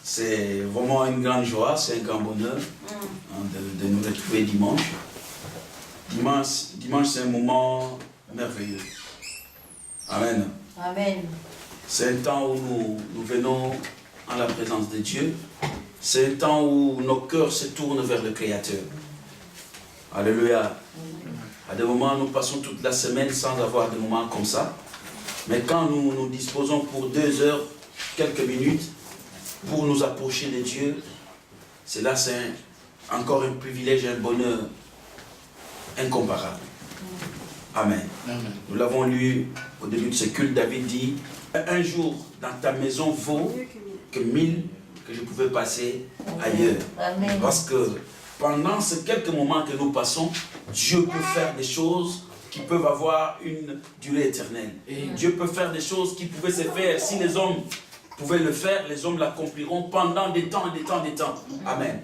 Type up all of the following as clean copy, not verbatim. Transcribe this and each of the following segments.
C'est vraiment une grande joie, c'est un grand bonheur de nous retrouver dimanche. Dimanche, c'est un moment merveilleux. Amen. Amen. C'est un temps où nous venons en la présence de Dieu. C'est un temps où nos cœurs se tournent vers le Créateur. Alléluia. À des moments, nous passons toute la semaine sans avoir des moments comme ça. Mais quand nous nous disposons pour 2 heures, quelques minutes, pour nous approcher de Dieu, c'est encore un privilège et un bonheur incomparable. Amen. Amen. Nous l'avons lu au début de ce culte. David dit, un jour dans ta maison vaut que 1000 que je pouvais passer ailleurs. Amen. Parce que pendant ces quelques moments que nous passons, Dieu peut faire des choses qui peuvent avoir une durée éternelle. Et Dieu peut faire des choses qui pouvaient se faire. Si les hommes pouvaient le faire, les hommes l'accompliront pendant des temps, des temps, des temps. Amen.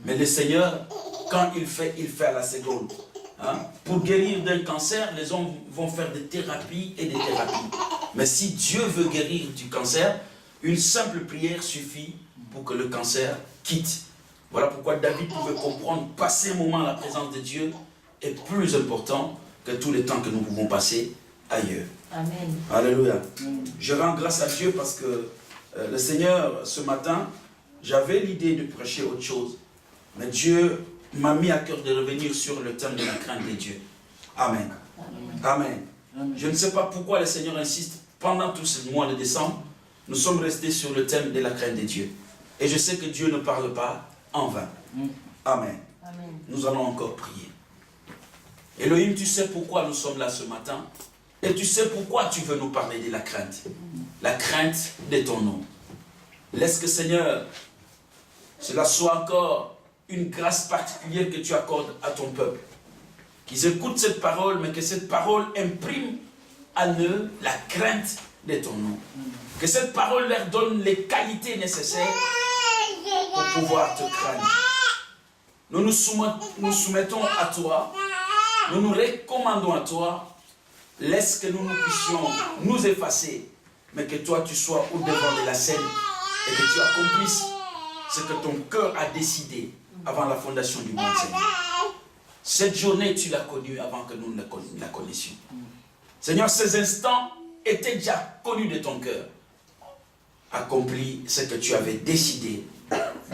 Mais le Seigneur, quand il fait à la seconde. Hein? Pour guérir d'un cancer, les hommes vont faire des thérapies et des thérapies. Mais si Dieu veut guérir du cancer, une simple prière suffit pour que le cancer quitte. Voilà pourquoi David pouvait comprendre, passer un moment à la présence de Dieu est plus important que tous les temps que nous pouvons passer ailleurs. Amen. Alléluia. Je rends grâce à Dieu parce que le Seigneur, ce matin, j'avais l'idée de prêcher autre chose. Mais Dieu m'a mis à cœur de revenir sur le thème de la crainte de Dieu. Amen. Amen. Amen. Je ne sais pas pourquoi le Seigneur insiste. Pendant tout ce mois de décembre, nous sommes restés sur le thème de la crainte de Dieu. Et je sais que Dieu ne parle pas en vain. Amen. Amen. Nous allons encore prier. Elohim, tu sais pourquoi nous sommes là ce matin. Et tu sais pourquoi tu veux nous parler de la crainte. La crainte de ton nom. Laisse que, Seigneur, cela soit encore une grâce particulière que tu accordes à ton peuple. Qu'ils écoutent cette parole, mais que cette parole imprime à eux la crainte de ton nom. Que cette parole leur donne les qualités nécessaires pour pouvoir te craindre. Nous nous soumettons à toi. Nous nous recommandons à toi. Laisse que nous puissions nous effacer, mais que toi tu sois au devant de la scène et que tu accomplisses ce que ton cœur a décidé avant la fondation du monde, Seigneur. Cette journée, tu l'as connue avant que nous ne la connaissions. Seigneur, ces instants étaient déjà connus de ton cœur. Accomplis ce que tu avais décidé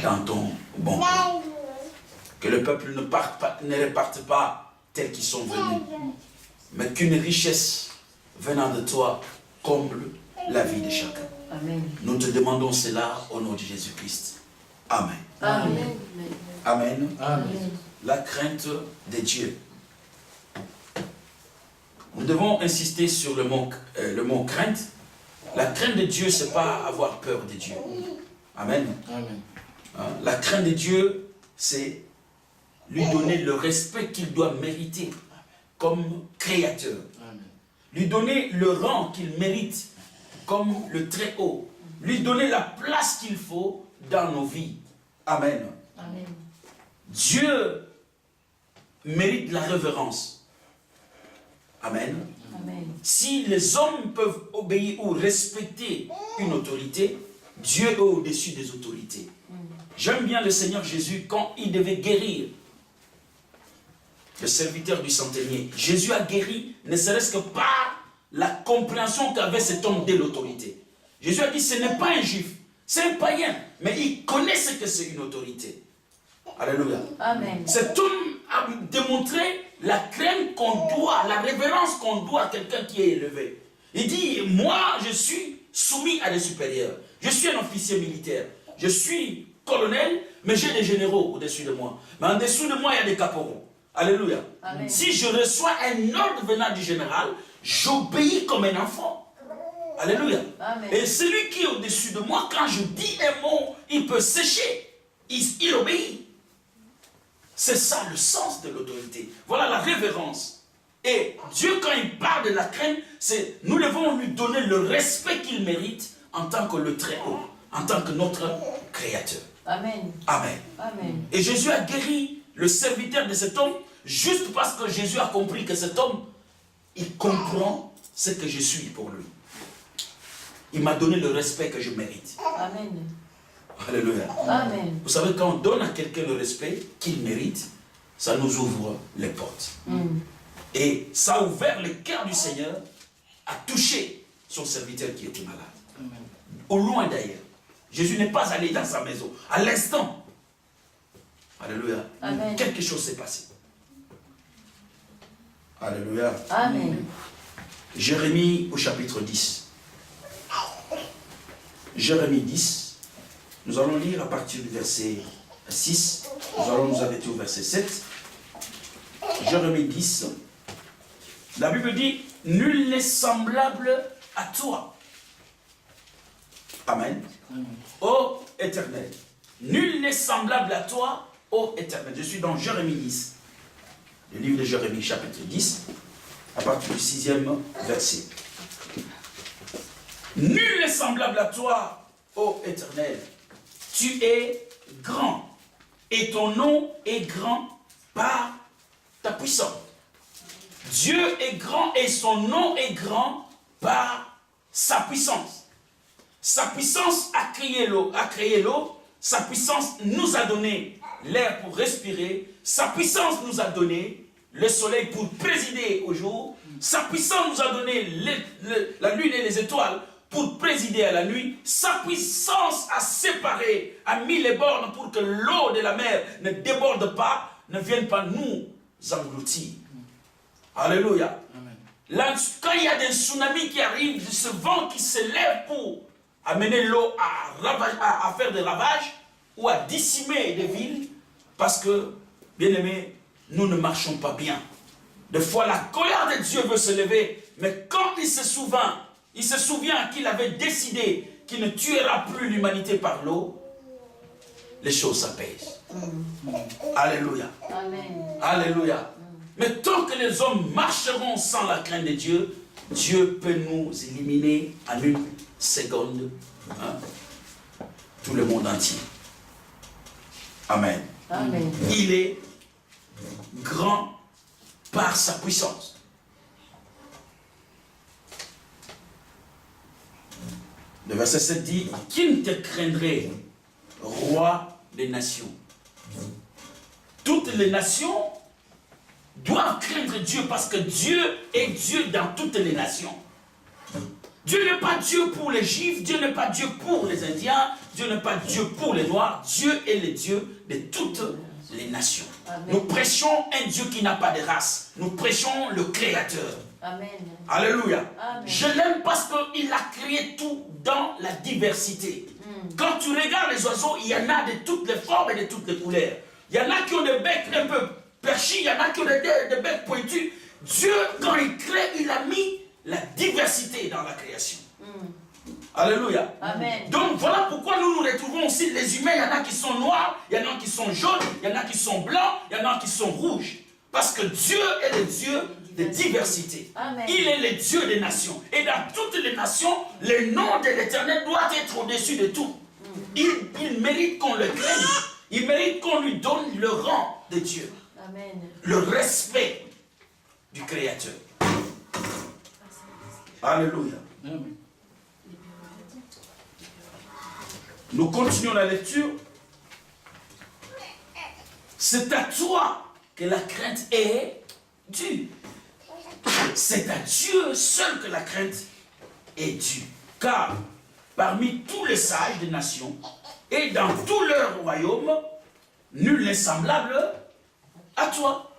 dans ton bon plan. Que le peuple ne reparte pas tels qu'ils sont venus, mais qu'une richesse venant de toi comble la vie de chacun. Amen. Nous te demandons cela au nom de Jésus-Christ. Amen. Amen. Amen. Amen. La crainte de Dieu. Nous devons insister sur le mot crainte. La crainte de Dieu, ce n'est pas avoir peur de Dieu. Amen. Amen. La crainte de Dieu, c'est lui donner le respect qu'il doit mériter comme créateur. Amen. Lui donner le rang qu'il mérite comme le Très-Haut. Lui donner la place qu'il faut dans nos vies. Amen. Amen. Dieu mérite la révérence. Amen. Amen. Si les hommes peuvent obéir ou respecter une autorité, Dieu est au-dessus des autorités. J'aime bien le Seigneur Jésus quand il devait guérir le serviteur du centenier. Jésus a guéri, ne serait-ce que par la compréhension qu'avait cet homme de l'autorité. Jésus a dit, ce n'est pas un juif, c'est un païen, mais il connaît ce que c'est une autorité. Alléluia. Amen. Cet homme a démontré la crainte qu'on doit, la révérence qu'on doit à quelqu'un qui est élevé. Il dit, moi je suis soumis à des supérieurs. Je suis un officier militaire. Je suis colonel, mais j'ai des généraux au-dessus de moi. Mais en dessous de moi, il y a des caporaux. Alléluia. Amen. Si je reçois un ordre venant du général, j'obéis comme un enfant. Alléluia. Amen. Et celui qui est au-dessus de moi, quand je dis un mot, il peut sécher. Il obéit. C'est ça le sens de l'autorité. Voilà la révérence. Et Dieu, quand il parle de la crainte, c'est nous devons lui donner le respect qu'il mérite en tant que le Très-Haut, en tant que notre Créateur. Amen. Amen. Amen. Et Jésus a guéri le serviteur de cet homme juste parce que Jésus a compris que cet homme, il comprend ce que je suis pour lui. Il m'a donné le respect que je mérite. Amen. Alléluia. Amen. Vous savez, quand on donne à quelqu'un le respect qu'il mérite, ça nous ouvre les portes. Et ça a ouvert le cœur du Seigneur à toucher son serviteur qui était malade. Au loin d'ailleurs. Jésus n'est pas allé dans sa maison. À l'instant. Alléluia. Amen. Quelque chose s'est passé. Alléluia. Amen. Jérémie au chapitre 10. Jérémie 10. Nous allons lire à partir du verset 6. Nous allons nous arrêter au verset 7. Jérémie 10. La Bible dit, nul n'est semblable à toi. Amen. Ô Éternel, nul n'est semblable à toi, ô Éternel. Je suis dans Jérémie 10. Le livre de Jérémie, chapitre 10, à partir du 6e verset. Nul n'est semblable à toi, ô Éternel. Tu es grand, et ton nom est grand par ta puissance. Dieu est grand et son nom est grand par sa puissance. Sa puissance a créé l'eau, sa puissance nous a donné l'air pour respirer, sa puissance nous a donné le soleil pour présider au jour, sa puissance nous a donné la lune et les étoiles pour présider à la nuit, sa puissance a séparé, a mis les bornes pour que l'eau de la mer ne déborde pas, ne vienne pas nous engloutir. Alléluia. Là, quand il y a des tsunamis qui arrivent, ce vent qui se lève pour amener l'eau à faire des ravages ou à dissimer des villes, parce que, bien aimés, nous ne marchons pas bien. Des fois, la colère de Dieu veut se lever, mais quand il se souvient qu'il avait décidé qu'il ne tuera plus l'humanité par l'eau, les choses s'apaisent. Alléluia. Amen. Alléluia. Mais tant que les hommes marcheront sans la crainte de Dieu, Dieu peut nous éliminer en une seconde. Tout le monde entier. Amen. Amen. Il est grand par sa puissance. Le verset 7 dit, qui ne te craindrait, roi des nations? Toutes les nations doivent craindre Dieu parce que Dieu est Dieu dans toutes les nations. Dieu n'est pas Dieu pour les Juifs, Dieu n'est pas Dieu pour les Indiens, Dieu n'est pas Dieu pour les Noirs, Dieu est le Dieu de toutes les nations. Amen. Nous prêchons un Dieu qui n'a pas de race, nous prêchons le Créateur. Amen. Alléluia. Amen. Je l'aime parce qu'il a créé tout dans la diversité. Quand tu regardes les oiseaux, il y en a de toutes les formes et de toutes les couleurs. Il y en a qui ont des becs un peu perchis, il y en a qui ont des becs pointus. Dieu, quand il crée, il a mis la diversité dans la création. Alléluia. Amen. Donc voilà pourquoi nous nous retrouvons aussi les humains. Il y en a qui sont noirs, il y en a qui sont jaunes, il y en a qui sont blancs, il y en a qui sont rouges. Parce que Dieu est le Dieu de diversité. Amen. Il est le Dieu des nations. Et dans toutes les nations, le nom de l'Éternel doit être au-dessus de tout. Il mérite qu'on le craigne. Il mérite qu'on lui donne le rang de Dieu. Amen. Le respect du Créateur. Alléluia. Nous continuons la lecture. C'est à toi que la crainte est due. C'est à Dieu seul que la crainte est due. Car parmi tous les sages des nations et dans tout leur royaume, nul n'est semblable à toi.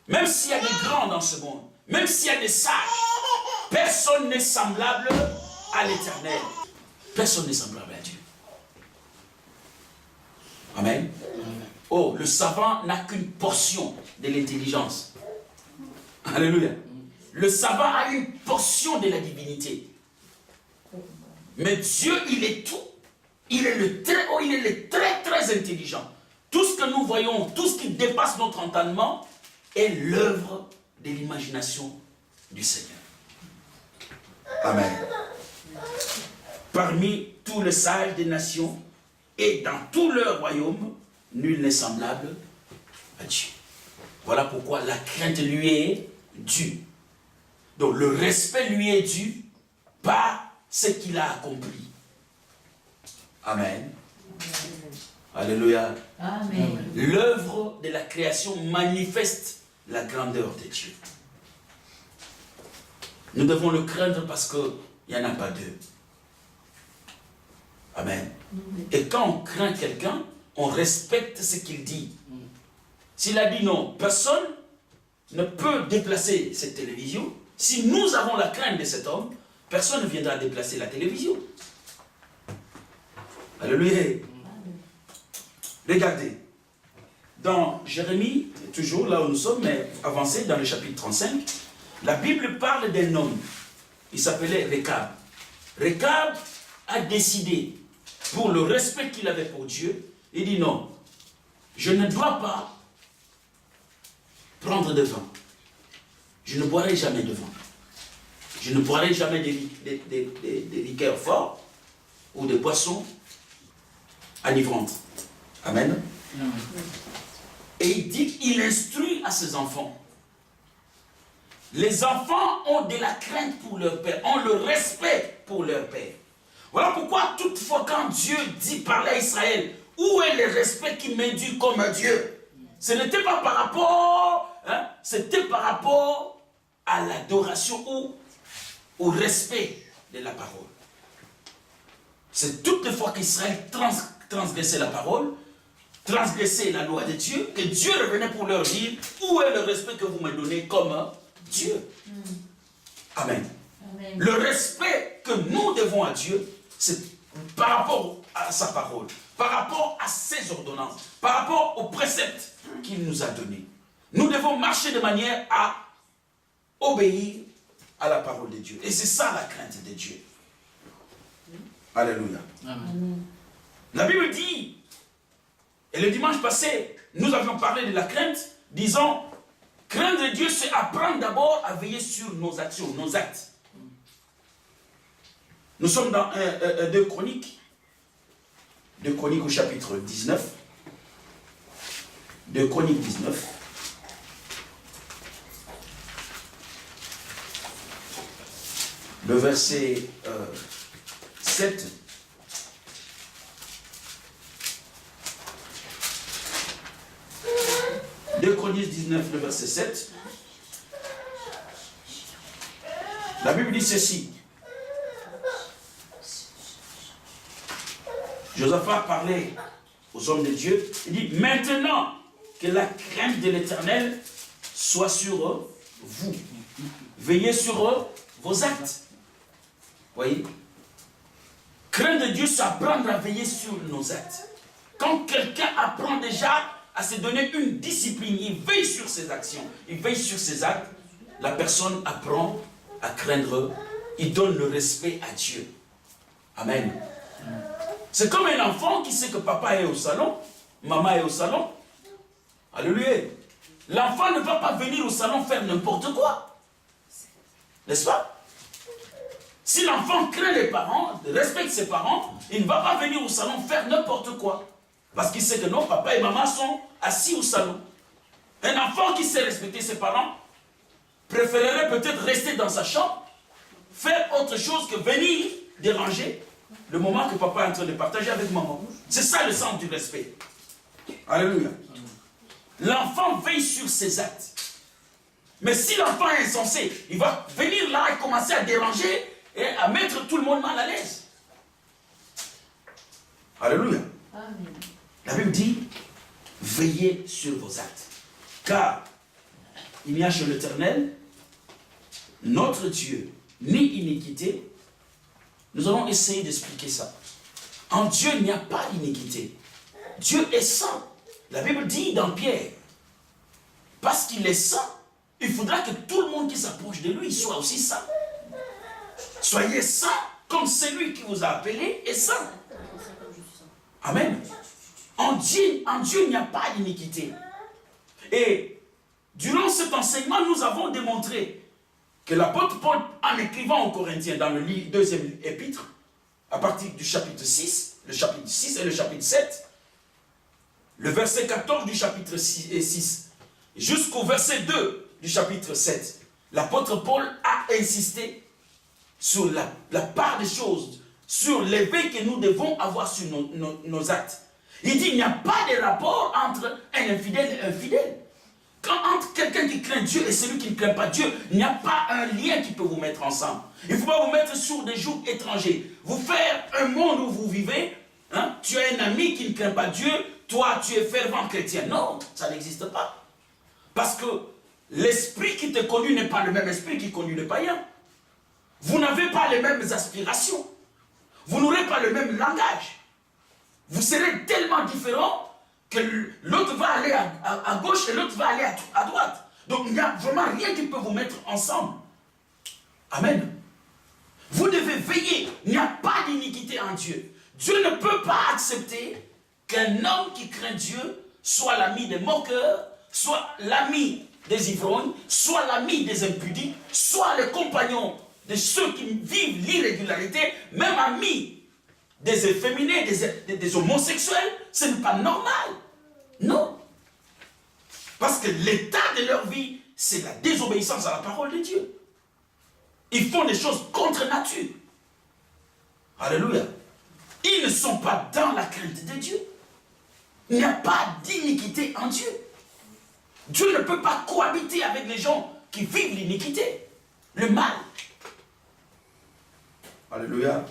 Même s'il y a des grands dans ce monde, même s'il y a des sages, personne n'est semblable à l'Éternel. Personne n'est semblable à Dieu. Amen. Oh, le savant n'a qu'une portion de l'intelligence. Alléluia. Le savant a une portion de la divinité. Mais Dieu, il est tout. Il est le très haut, il est le très très intelligent. Tout ce que nous voyons, tout ce qui dépasse notre entendement est l'œuvre de l'imagination du Seigneur. Amen. Parmi tous les sages des nations et dans tout leur royaume, nul n'est semblable à Dieu. Voilà pourquoi la crainte lui est due. Donc le respect lui est dû par ce qu'il a accompli. Amen. Alléluia. Amen. L'œuvre de la création manifeste la grandeur de Dieu. Nous devons le craindre parce qu'il n'y en a pas deux. Amen. Et quand on craint quelqu'un, on respecte ce qu'il dit. S'il a dit non, personne ne peut déplacer cette télévision. Si nous avons la crainte de cet homme, personne ne viendra déplacer la télévision. Alléluia. Regardez. Dans Jérémie, toujours là où nous sommes, mais avancé dans le chapitre 35, la Bible parle d'un homme. Il s'appelait Rekab. Rekab a décidé, pour le respect qu'il avait pour Dieu, il dit non, je ne dois pas prendre de vin. Je ne boirai jamais de vin. Je ne boirai jamais des liqueurs forts ou des boissons enivrantes. Amen. Et il dit qu'il instruit à ses enfants. Les enfants ont de la crainte pour leur père, ont le respect pour leur père. Voilà pourquoi toutefois quand Dieu dit parler à Israël, où est le respect qui m'induit comme un Dieu? Ce n'était pas par rapport, c'était par rapport à l'adoration ou au respect de la parole. C'est toutefois qu'Israël transgressait la parole, transgressait la loi de Dieu, que Dieu revenait pour leur dire, où est le respect que vous me donnez comme Dieu? Amen. Amen. Le respect que nous devons à Dieu, c'est par rapport à sa parole, par rapport à ses ordonnances, par rapport aux préceptes qu'il nous a donnés. Nous devons marcher de manière à obéir à la parole de Dieu. Et c'est ça la crainte de Dieu. Alléluia. Amen. La Bible dit, et le dimanche passé, nous avions parlé de la crainte, disant, craindre Dieu, c'est apprendre d'abord à veiller sur nos actions, nos actes. Nous sommes dans 2 Chroniques. 2 Chroniques au chapitre 19. 2 Chroniques 19. Le verset 7. De Chroniques 19, le verset 7. La Bible dit ceci. Josaphat parlait aux hommes de Dieu. Il dit, maintenant que la crainte de l'Éternel soit sur vous. Veillez sur vos actes. Voyez? Craindre Dieu, c'est apprendre à veiller sur nos actes. Quand quelqu'un apprend déjà à se donner une discipline, il veille sur ses actions, il veille sur ses actes, la personne apprend à craindre, il donne le respect à Dieu. Amen. C'est comme un enfant qui sait que papa est au salon, maman est au salon. Alléluia. L'enfant ne va pas venir au salon faire n'importe quoi. N'est-ce pas? Si l'enfant craint les parents, respecte ses parents, il ne va pas venir au salon faire n'importe quoi. Parce qu'il sait que non, papa et maman sont assis au salon. Un enfant qui sait respecter ses parents préférerait peut-être rester dans sa chambre, faire autre chose que venir déranger le moment que papa est en train de partager avec maman. C'est ça le sens du respect. Alléluia. L'enfant veille sur ses actes. Mais si l'enfant est insensé, il va venir là et commencer à déranger et à mettre tout le monde mal à l'aise. Alléluia. Amen. La Bible dit, veillez sur vos actes. Car il n'y a chez l'Éternel, notre Dieu, ni iniquité. Nous allons essayer d'expliquer ça. En Dieu, il n'y a pas d'iniquité. Dieu est saint. La Bible dit dans Pierre, parce qu'il est saint, il faudra que tout le monde qui s'approche de lui soit aussi saint. Soyez saints comme celui qui vous a appelé est saint. Amen. En Dieu, il n'y a pas d'iniquité. Et durant cet enseignement, nous avons démontré que l'apôtre Paul, en écrivant aux Corinthiens dans le deuxième épître, à partir du chapitre 6, le chapitre 6 et le chapitre 7, le verset 14 du chapitre 6, jusqu'au verset 2 du chapitre 7, l'apôtre Paul a insisté sur la part des choses, sur l'éveil que nous devons avoir sur nos actes. Il dit, il n'y a pas de rapport entre un infidèle et un fidèle. Entre quelqu'un qui craint Dieu et celui qui ne craint pas Dieu, il n'y a pas un lien qui peut vous mettre ensemble. Il ne faut pas vous mettre sur des jougs étrangers. Vous faire un monde où vous vivez, hein, tu as un ami qui ne craint pas Dieu, toi tu es fervent chrétien. Non, ça n'existe pas. Parce que l'esprit qui te conduit n'est pas le même esprit qui conduit le païen. Vous n'avez pas les mêmes aspirations. Vous n'aurez pas le même langage. Vous serez tellement différents que l'autre va aller à gauche et l'autre va aller à droite. Donc il n'y a vraiment rien qui peut vous mettre ensemble. Amen. Vous devez veiller. Il n'y a pas d'iniquité en Dieu. Dieu ne peut pas accepter qu'un homme qui craint Dieu soit l'ami des moqueurs, soit l'ami des ivrognes, soit l'ami des impudiques, soit le compagnon de ceux qui vivent l'irrégularité, même ami des efféminés, des homosexuels. Ce n'est pas normal. Non. Parce que l'état de leur vie, c'est la désobéissance à la parole de Dieu. Ils font des choses contre nature. Alléluia. Ils ne sont pas dans la crainte de Dieu. Il n'y a pas d'iniquité en Dieu. Dieu ne peut pas cohabiter avec les gens qui vivent l'iniquité, le mal. Alléluia.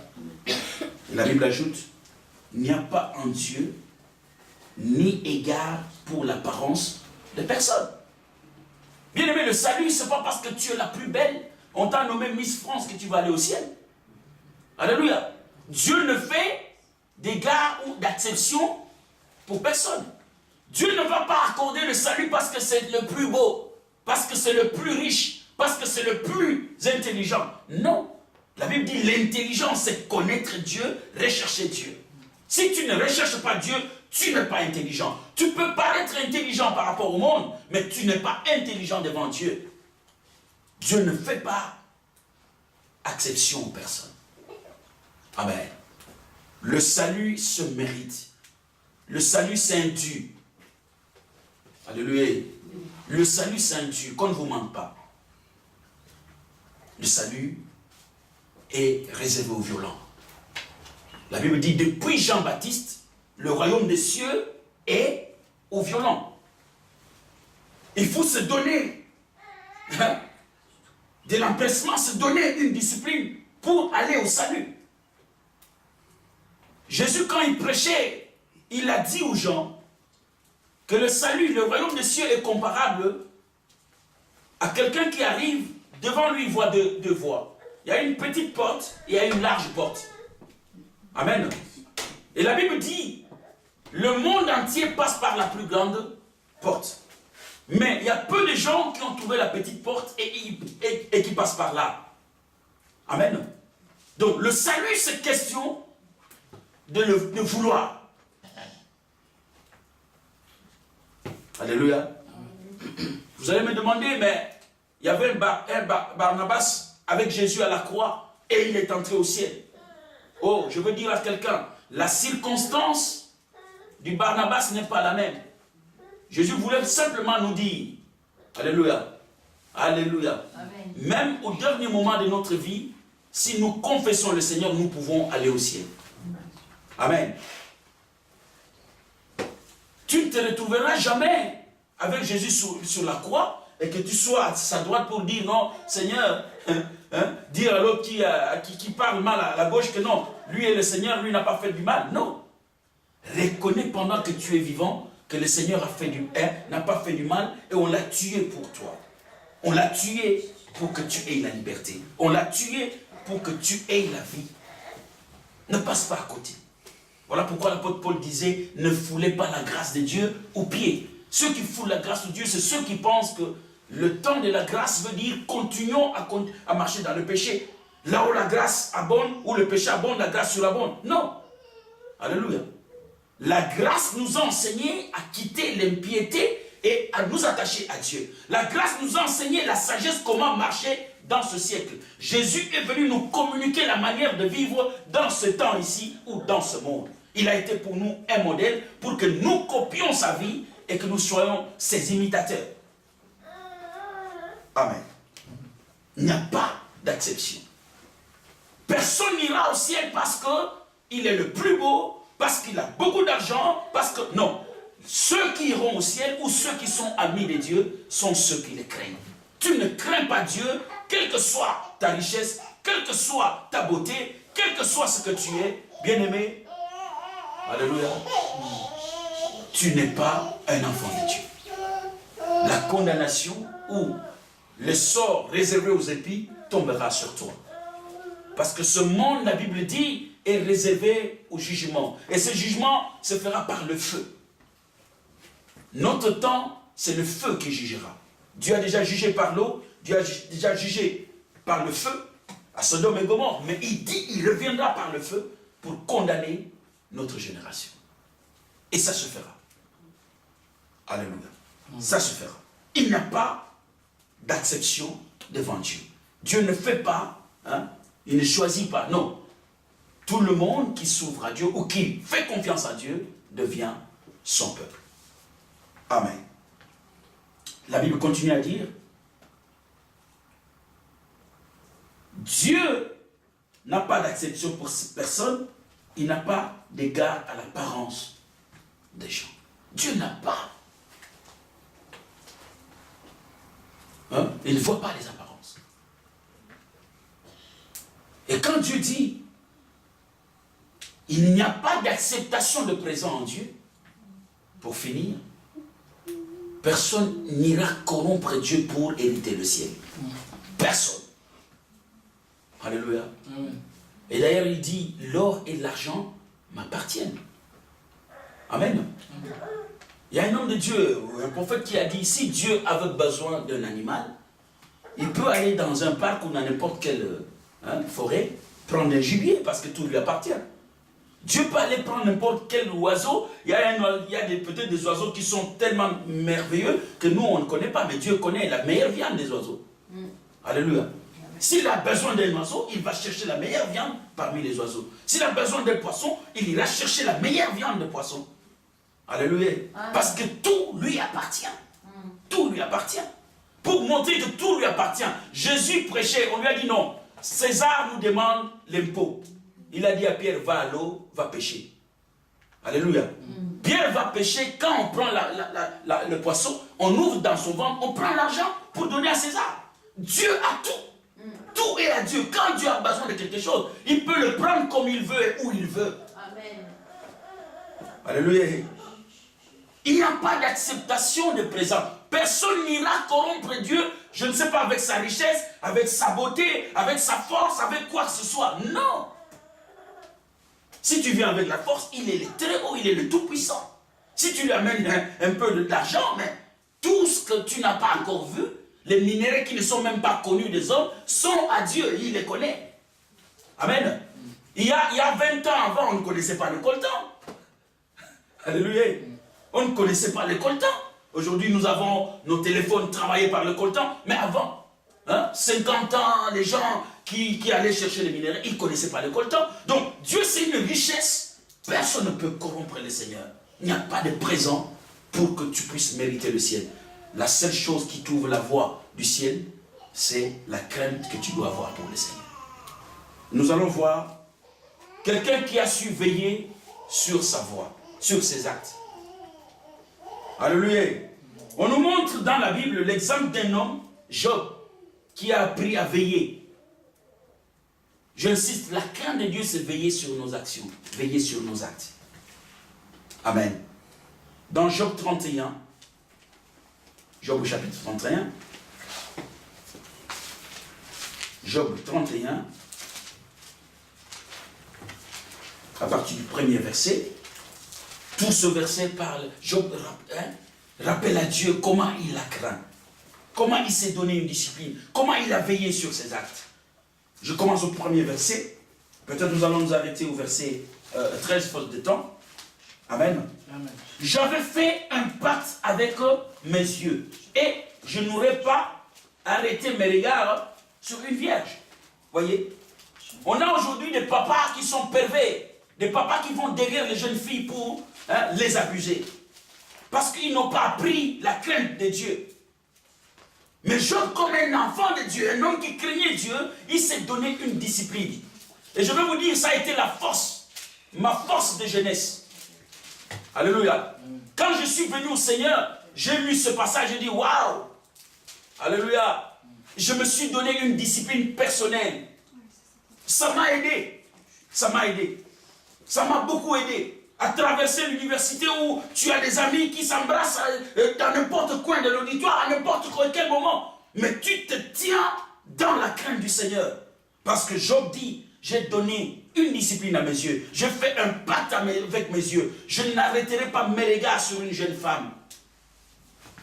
Et la Bible ajoute, il n'y a pas en Dieu ni égard pour l'apparence de personne. Bien aimé, le salut, ce n'est pas parce que tu es la plus belle, on t'a nommé Miss France que tu vas aller au ciel. Alléluia. Dieu ne fait d'égard ou d'acception pour personne. Dieu ne va pas accorder le salut parce que c'est le plus beau, parce que c'est le plus riche, parce que c'est le plus intelligent. Non. La Bible dit l'intelligence, c'est connaître Dieu, rechercher Dieu. Si tu ne recherches pas Dieu, tu n'es pas intelligent. Tu peux paraître intelligent par rapport au monde, mais tu n'es pas intelligent devant Dieu. Dieu ne fait pas exception aux personnes. Amen. Le salut se mérite. Le salut s'indue. Alléluia. Le salut s'indue, qu'on ne vous mente pas. Le salut est réservé aux violents. La Bible dit, depuis Jean-Baptiste, le royaume des cieux est aux violents. Il faut se donner de l'empressement, se donner une discipline pour aller au salut. Jésus, quand il prêchait, il a dit aux gens que le salut, le royaume des cieux est comparable à quelqu'un qui arrive, devant lui, il voit deux voies. Il y a une petite porte et il y a une large porte. Amen. Et la Bible dit, le monde entier passe par la plus grande porte. Mais il y a peu de gens qui ont trouvé la petite porte et qui passent par là. Amen. Donc le salut, c'est question de vouloir. Alléluia. Vous allez me demander, mais il y avait un Barnabas avec Jésus à la croix et il est entré au ciel. Oh, je veux dire à quelqu'un, la circonstance du Barnabas n'est pas la même. Jésus voulait simplement nous dire, alléluia, alléluia. Amen. Même au dernier moment de notre vie, si nous confessons le Seigneur, nous pouvons aller au ciel. Amen. Tu ne te retrouveras jamais avec Jésus sur la croix et que tu sois à sa droite pour dire non, Seigneur, dire à l'autre qui parle mal à la gauche que non, lui est le Seigneur, lui n'a pas fait du mal. Non. Reconnais pendant que tu es vivant que le Seigneur n'a pas fait du mal et on l'a tué pour toi. On l'a tué pour que tu aies la liberté. On l'a tué pour que tu aies la vie. Ne passe pas à côté. Voilà pourquoi l'apôtre Paul disait, ne foulez pas la grâce de Dieu aux pieds. Ceux qui foulent la grâce de Dieu, c'est ceux qui pensent que le temps de la grâce veut dire continuons à marcher dans le péché. Là où la grâce abonde, où le péché abonde, la grâce surabonde. Non. Alléluia. La grâce nous a enseigné à quitter l'impiété et à nous attacher à Dieu. La grâce nous a enseigné la sagesse, comment marcher dans ce siècle. Jésus est venu nous communiquer la manière de vivre dans ce temps ici ou dans ce monde. Il a été pour nous un modèle pour que nous copions sa vie et que nous soyons ses imitateurs. Amen. Il n'y a pas d'exception. Personne n'ira au ciel parce qu'il est le plus beau, parce qu'il a beaucoup d'argent, parce que... Non. Ceux qui iront au ciel ou ceux qui sont amis de Dieu sont ceux qui les craignent. Tu ne crains pas Dieu, quelle que soit ta richesse, quelle que soit ta beauté, quel que soit ce que tu es, bien-aimé. Alléluia. Tu n'es pas un enfant de Dieu. La condamnation ou le sort réservé aux épis tombera sur toi. Parce que ce monde, la Bible dit, est réservé au jugement. Et ce jugement se fera par le feu. Notre temps, c'est le feu qui jugera. Dieu a déjà jugé par l'eau, Dieu a déjà jugé par le feu à Sodome et Gomorrhe. Mais il dit, il reviendra par le feu pour condamner notre génération. Et ça se fera. Alléluia. Ça se fera. Il n'y a pas d'acception devant Dieu. Dieu ne fait pas, il ne choisit pas. Non. Tout le monde qui s'ouvre à Dieu ou qui fait confiance à Dieu devient son peuple. Amen. La Bible continue à dire, Dieu n'a pas d'acception pour cette personne, il n'a pas d'égard à l'apparence des gens. Dieu n'a pas. Il ne voit pas les apparences. Et quand Dieu dit, il n'y a pas d'acceptation de présent en Dieu, pour finir, personne n'ira corrompre Dieu pour hériter le ciel. Personne. Alléluia. Et d'ailleurs, il dit, l'or et l'argent m'appartiennent. Amen. Il y a un homme de Dieu, un prophète qui a dit, si Dieu avait besoin d'un animal, il peut aller dans un parc ou dans n'importe quelle forêt, prendre un gibier, parce que tout lui appartient. Dieu peut aller prendre n'importe quel oiseau. Il y a peut-être des oiseaux qui sont tellement merveilleux que nous, on ne connaît pas. Mais Dieu connaît la meilleure viande des oiseaux. Alléluia. S'il a besoin d'un oiseau, il va chercher la meilleure viande parmi les oiseaux. S'il a besoin d'un poisson, il ira chercher la meilleure viande de poisson. Alléluia. Parce que tout lui appartient. Tout lui appartient. Pour montrer que tout lui appartient, Jésus prêchait, on lui a dit non. César nous demande l'impôt. Il a dit à Pierre, va à l'eau, va pêcher. Alléluia. Pierre va pêcher, quand on prend le poisson, on ouvre dans son ventre, on prend l'argent pour donner à César. Dieu a tout. Tout est à Dieu. Quand Dieu a besoin de quelque chose, il peut le prendre comme il veut et où il veut. Amen. Alléluia. Il n'y a pas d'acceptation de présent. Personne n'ira corrompre Dieu, je ne sais pas, avec sa richesse, avec sa beauté, avec sa force, avec quoi que ce soit. Non. Si tu viens avec la force, il est le très haut, il est le tout-puissant. Si tu lui amènes un peu d'argent, mais tout ce que tu n'as pas encore vu, les minéraux qui ne sont même pas connus des hommes, sont à Dieu, il les connaît. Amen. Il y a 20 ans avant, on ne connaissait pas le coltan. Alléluia. On ne connaissait pas le coltan. Aujourd'hui, nous avons nos téléphones travaillés par le coltan, mais avant, 50 ans, les gens qui allaient chercher les minéraux, ils ne connaissaient pas le coltan. Donc, Dieu, c'est une richesse. Personne ne peut corrompre le Seigneur. Il n'y a pas de présent pour que tu puisses mériter le ciel. La seule chose qui t'ouvre la voie du ciel, c'est la crainte que tu dois avoir pour le Seigneur. Nous allons voir quelqu'un qui a su veiller sur sa voie, sur ses actes. Alléluia. On nous montre dans la Bible l'exemple d'un homme, Job, qui a appris à veiller. J'insiste, la crainte de Dieu, c'est veiller sur nos actions, veiller sur nos actes. Amen. Dans Job 31, Job au chapitre 31, Job 31, à partir du premier verset, tout ce verset parle, Job rappelle à Dieu comment il a craint, comment il s'est donné une discipline, comment il a veillé sur ses actes. Je commence au premier verset, peut-être nous allons nous arrêter au verset 13 faute de temps. Amen. Amen. J'avais fait un pacte avec mes yeux et je n'aurais pas arrêté mes regards sur une vierge. Voyez, on a aujourd'hui des papas qui sont pervers, des papas qui vont derrière les jeunes filles pour les abuser. Parce qu'ils n'ont pas appris la crainte de Dieu. Mais Job, comme un enfant de Dieu, un homme qui craignait Dieu, il s'est donné une discipline. Et je vais vous dire, ça a été la force ma force de jeunesse. Alléluia. Quand je suis venu au Seigneur, j'ai lu ce passage, j'ai dit waouh. Alléluia. Je me suis donné une discipline personnelle. Ça m'a aidé. Ça m'a aidé. Ça m'a beaucoup aidé. À traverser l'université où tu as des amis qui s'embrassent dans n'importe coin de l'auditoire, à n'importe quel moment. Mais tu te tiens dans la crainte du Seigneur. Parce que Job dit, j'ai donné une discipline à mes yeux. J'ai fait un pacte avec mes yeux. Je n'arrêterai pas mes regards sur une jeune femme.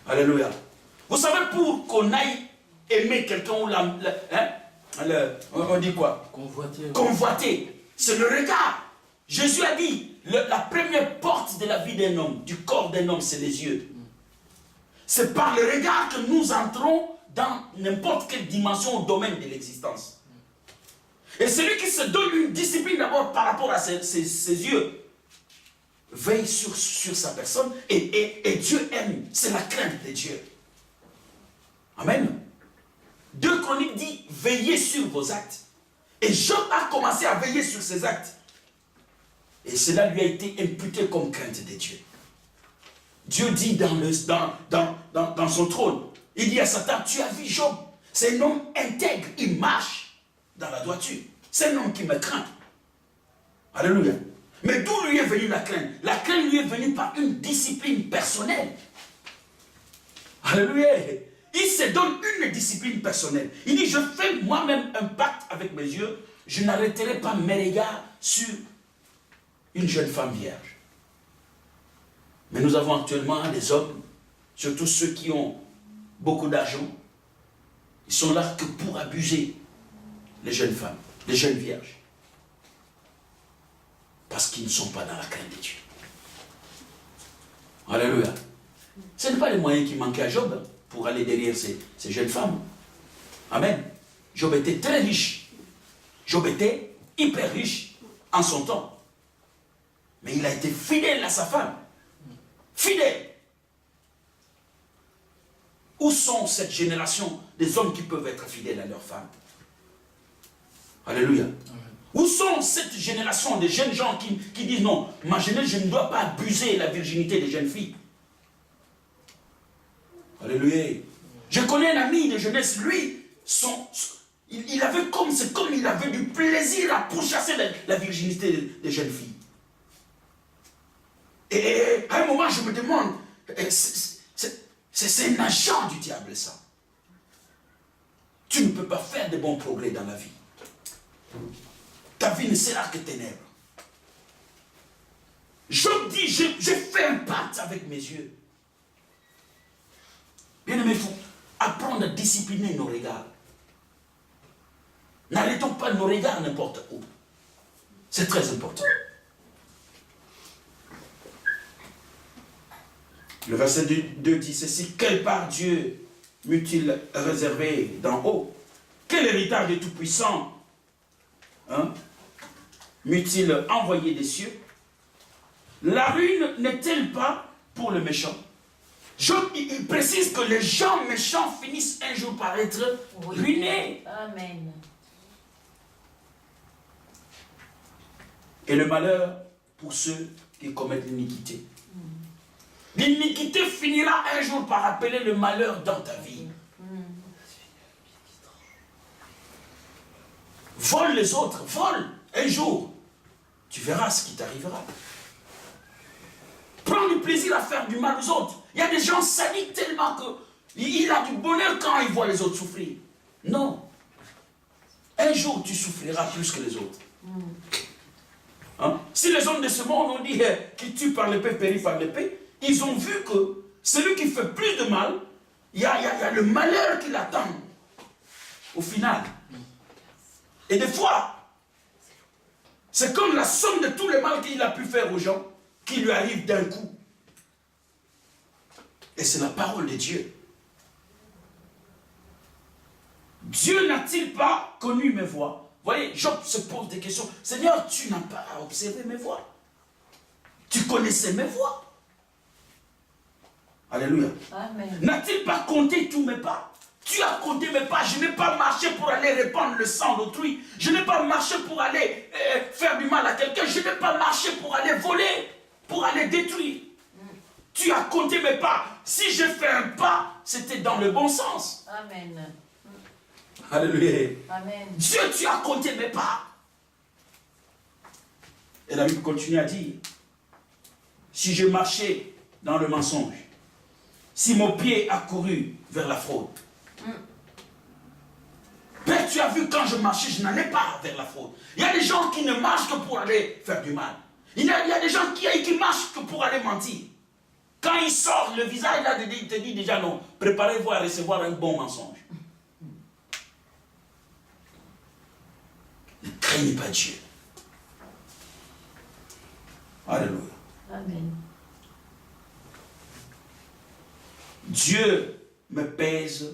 Alléluia. Vous savez, pour qu'on aille aimer quelqu'un, on dit quoi? Convoiter. Convoiter. C'est le regard. Jésus a dit, la première porte de la vie d'un homme, du corps d'un homme, c'est les yeux. C'est par le regard que nous entrons dans n'importe quelle dimension ou domaine de l'existence. Et celui qui se donne une discipline d'abord par rapport à ses yeux, veille sur sa personne et Dieu aime. C'est la crainte de Dieu. Amen. 2 Chroniques dit, veillez sur vos actes. Et Job a commencé à veiller sur ses actes. Et cela lui a été imputé comme crainte de Dieu. Dieu dit dans son trône, il dit à Satan, tu as vu Job, c'est un homme intègre, il marche dans la droiture. C'est un homme qui me craint. Alléluia. Mais d'où lui est venue la crainte? La crainte lui est venue par une discipline personnelle. Alléluia. Il se donne une discipline personnelle. Il dit, je fais moi-même un pacte avec mes yeux, je n'arrêterai pas mes regards sur une jeune femme vierge. Mais nous avons actuellement des hommes, surtout ceux qui ont beaucoup d'argent, ils sont là que pour abuser les jeunes femmes, les jeunes vierges. Parce qu'ils ne sont pas dans la crainte de Dieu. Alléluia. Ce n'est pas les moyens qui manquaient à Job pour aller derrière ces jeunes femmes. Amen. Job était très riche. Job était hyper riche en son temps. Mais il a été fidèle à sa femme. Fidèle. Où sont cette génération des hommes qui peuvent être fidèles à leur femme? Alléluia. Amen. Où sont cette génération des jeunes gens qui disent non, ma jeunesse, je ne dois pas abuser la virginité des jeunes filles. Alléluia. Je connais un ami de jeunesse, lui, il avait c'est comme il avait du plaisir à pourchasser la virginité des jeunes filles. Et à un moment, je me demande, c'est un agent du diable, ça. Tu ne peux pas faire de bons progrès dans la vie. Ta vie ne sera que ténèbres. Job dit, j'ai fait un pacte avec mes yeux. Bien aimé, il faut apprendre à discipliner nos regards. N'arrêtons pas nos regards n'importe où. C'est très important. Le verset 2 dit ceci, quelle part Dieu m'eût-il réservé d'en haut? Quel héritage du Tout-Puissant m'eût-il envoyé des cieux? La ruine n'est-elle pas pour le méchant? Job, il précise que les gens méchants finissent un jour par être ruinés. Amen. Et le malheur pour ceux qui commettent l'iniquité. L'iniquité finira un jour par appeler le malheur dans ta vie. Vole les autres, vole un jour. Tu verras ce qui t'arrivera. Prends du plaisir à faire du mal aux autres. Il y a des gens sadiques tellement qu'il a du bonheur quand il voit les autres souffrir. Non. Un jour, tu souffriras plus que les autres. Hein? Si les hommes de ce monde ont dit qui tue par l'épée, périt par l'épée, ils ont vu que celui qui fait plus de mal, il y a le malheur qui l'attend au final. Et des fois, c'est comme la somme de tout le mal qu'il a pu faire aux gens qui lui arrive d'un coup. Et c'est la parole de Dieu. Dieu n'a-t-il pas connu mes voies? Vous voyez, Job se pose des questions. Seigneur, tu n'as pas observé mes voies. Tu connaissais mes voies. Alléluia. Amen. N'a-t-il pas compté tous mes pas? Tu as compté mes pas. Je n'ai pas marché pour aller répandre le sang d'autrui. Je n'ai pas marché pour aller faire du mal à quelqu'un. Je n'ai pas marché pour aller voler, pour aller détruire. Tu as compté mes pas. Si je fais un pas, c'était dans le bon sens. Amen. Alléluia. Amen. Dieu, tu as compté mes pas. Et la Bible continue à dire, si je marchais dans le mensonge, si mon pied a couru vers la fraude, Père, tu as vu quand je marchais, je n'allais pas vers la fraude. Il y a des gens qui ne marchent que pour aller faire du mal. Il y a des gens qui marchent que pour aller mentir. Quand ils sortent, le visage là, il te dit déjà non, préparez-vous à recevoir un bon mensonge. Ne craignez pas Dieu. Alléluia. Amen. Dieu me pèse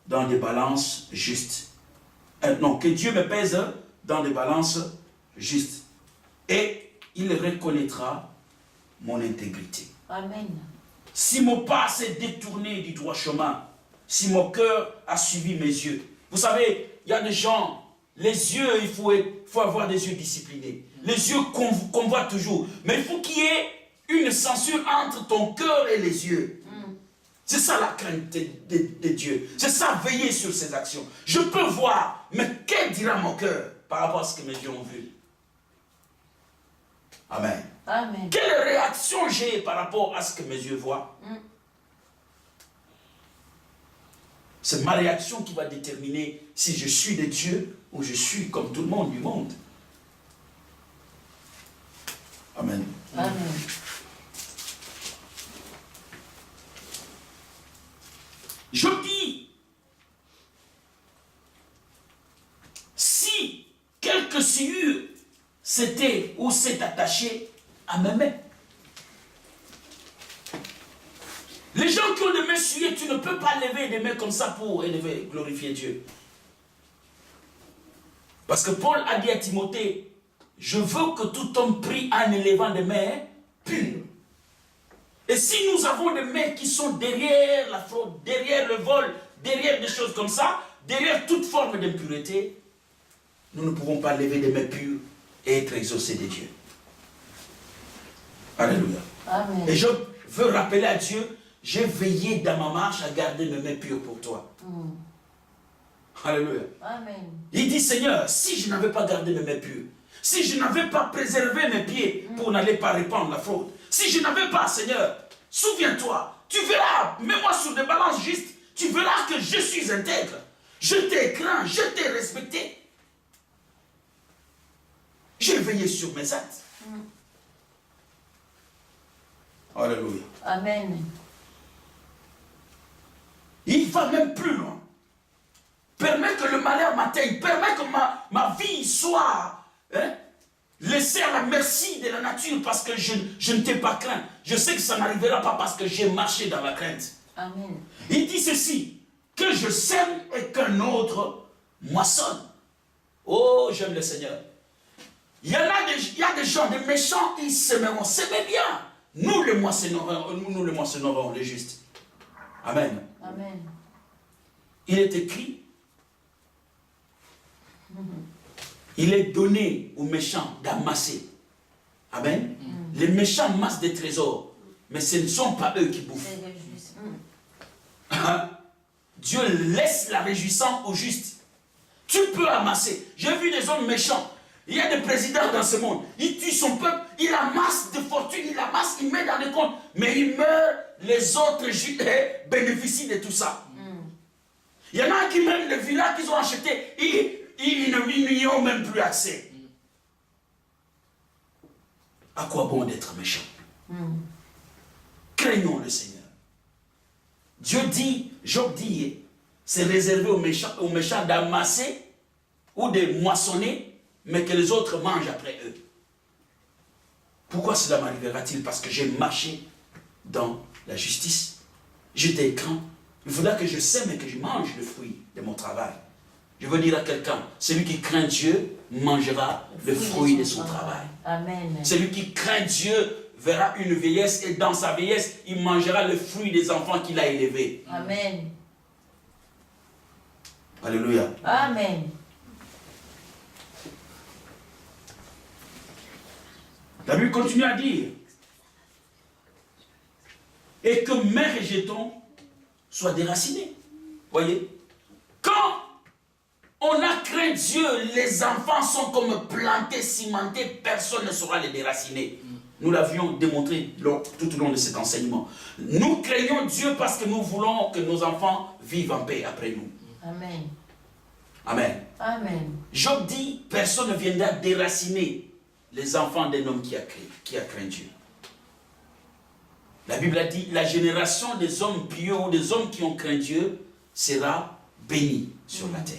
dans des balances justes. Non, que Dieu me pèse dans des balances justes. Et il reconnaîtra mon intégrité. Amen. Si mon pas s'est détourné du droit chemin, si mon cœur a suivi mes yeux. Vous savez, il y a des gens, les yeux, il faut avoir des yeux disciplinés. Les yeux qu'on voit toujours. Mais il faut qu'il y ait une censure entre ton cœur et les yeux. C'est ça la crainte de Dieu. C'est ça, veiller sur ses actions. Je peux voir, mais que dira mon cœur par rapport à ce que mes yeux ont vu? Amen. Amen. Quelle réaction j'ai par rapport à ce que mes yeux voient? C'est ma réaction qui va déterminer si je suis de Dieu ou je suis comme tout le monde du monde. Amen. Amen. Je dis, si quelque sciure s'était ou s'est attaché à mes mains. Les gens qui ont des mains souillées, tu ne peux pas lever des mains comme ça pour élever, glorifier Dieu. Parce que Paul a dit à Timothée, je veux que tout homme prie en élevant des mains pures. Et si nous avons des mains qui sont derrière la fraude, derrière le vol, derrière des choses comme ça, derrière toute forme d'impureté, nous ne pouvons pas lever des mains pures et être exaucés de Dieu. Alléluia. Amen. Et je veux rappeler à Dieu, j'ai veillé dans ma marche à garder mes mains pures pour toi. Alléluia. Amen. Il dit, Seigneur, si je n'avais pas gardé mes mains pures, si je n'avais pas préservé mes pieds pour n'aller pas répandre la fraude, si je n'avais pas, Seigneur, souviens-toi, tu verras, mets-moi sur des balances justes, tu verras que je suis intègre. Je t'ai craint, je t'ai respecté. J'ai veillé sur mes actes. Alléluia. Amen. Il va même plus loin. Permets que le malheur m'atteigne. Permets que ma vie soit laissée à la merci de la nature parce que je ne t'ai pas craint. Je sais que ça n'arrivera pas parce que j'ai marché dans la crainte. Amen. Il dit ceci, que je sème et qu'un autre moissonne. Oh, j'aime le Seigneur. Il y a des gens, des méchants, ils sèmeront. S'aimez bien. Nous les moissonnerons, les justes. Amen. Amen. Il est écrit, il est donné aux méchants d'amasser. Amen. Les méchants massent des trésors, mais ce ne sont pas eux qui bouffent. Dieu laisse la réjouissance aux justes. Tu peux amasser. J'ai vu des hommes méchants. Il y a des présidents dans ce monde. Il tue son peuple, il amasse de fortune, il amasse, il met dans des comptes, mais il meurt, les autres bénéficient de tout ça. Il y en a qui même le village qu'ils ont acheté, ils n'y ont même plus accès. À quoi bon d'être méchant? Craignons le Seigneur. Dieu dit, Job dit, c'est réservé aux méchants d'amasser ou de moissonner, mais que les autres mangent après eux. Pourquoi cela m'arrivera-t-il? Parce que j'ai marché dans la justice. J'étais craint. Il faudra que je sème et que je mange le fruit de mon travail. Je veux dire à quelqu'un, celui qui craint Dieu mangera le fruit de son travail. Amen. Celui qui craint Dieu verra une vieillesse et dans sa vieillesse, il mangera le fruit des enfants qu'il a élevés. Amen. Alléluia. Amen. La Bible continue à dire et que mère et jeton soient déracinés. Voyez, quand on a craint Dieu, les enfants sont comme plantés, cimentés, personne ne saura les déraciner. Nous l'avions démontré tout au long de cet enseignement. Nous craignons Dieu parce que nous voulons que nos enfants vivent en paix après nous. Amen. Amen. Amen. Job dit, personne ne viendra déraciner les enfants d'un homme qui a craint Dieu. La Bible a dit, la génération des hommes pieux ou des hommes qui ont craint Dieu sera bénie sur la terre.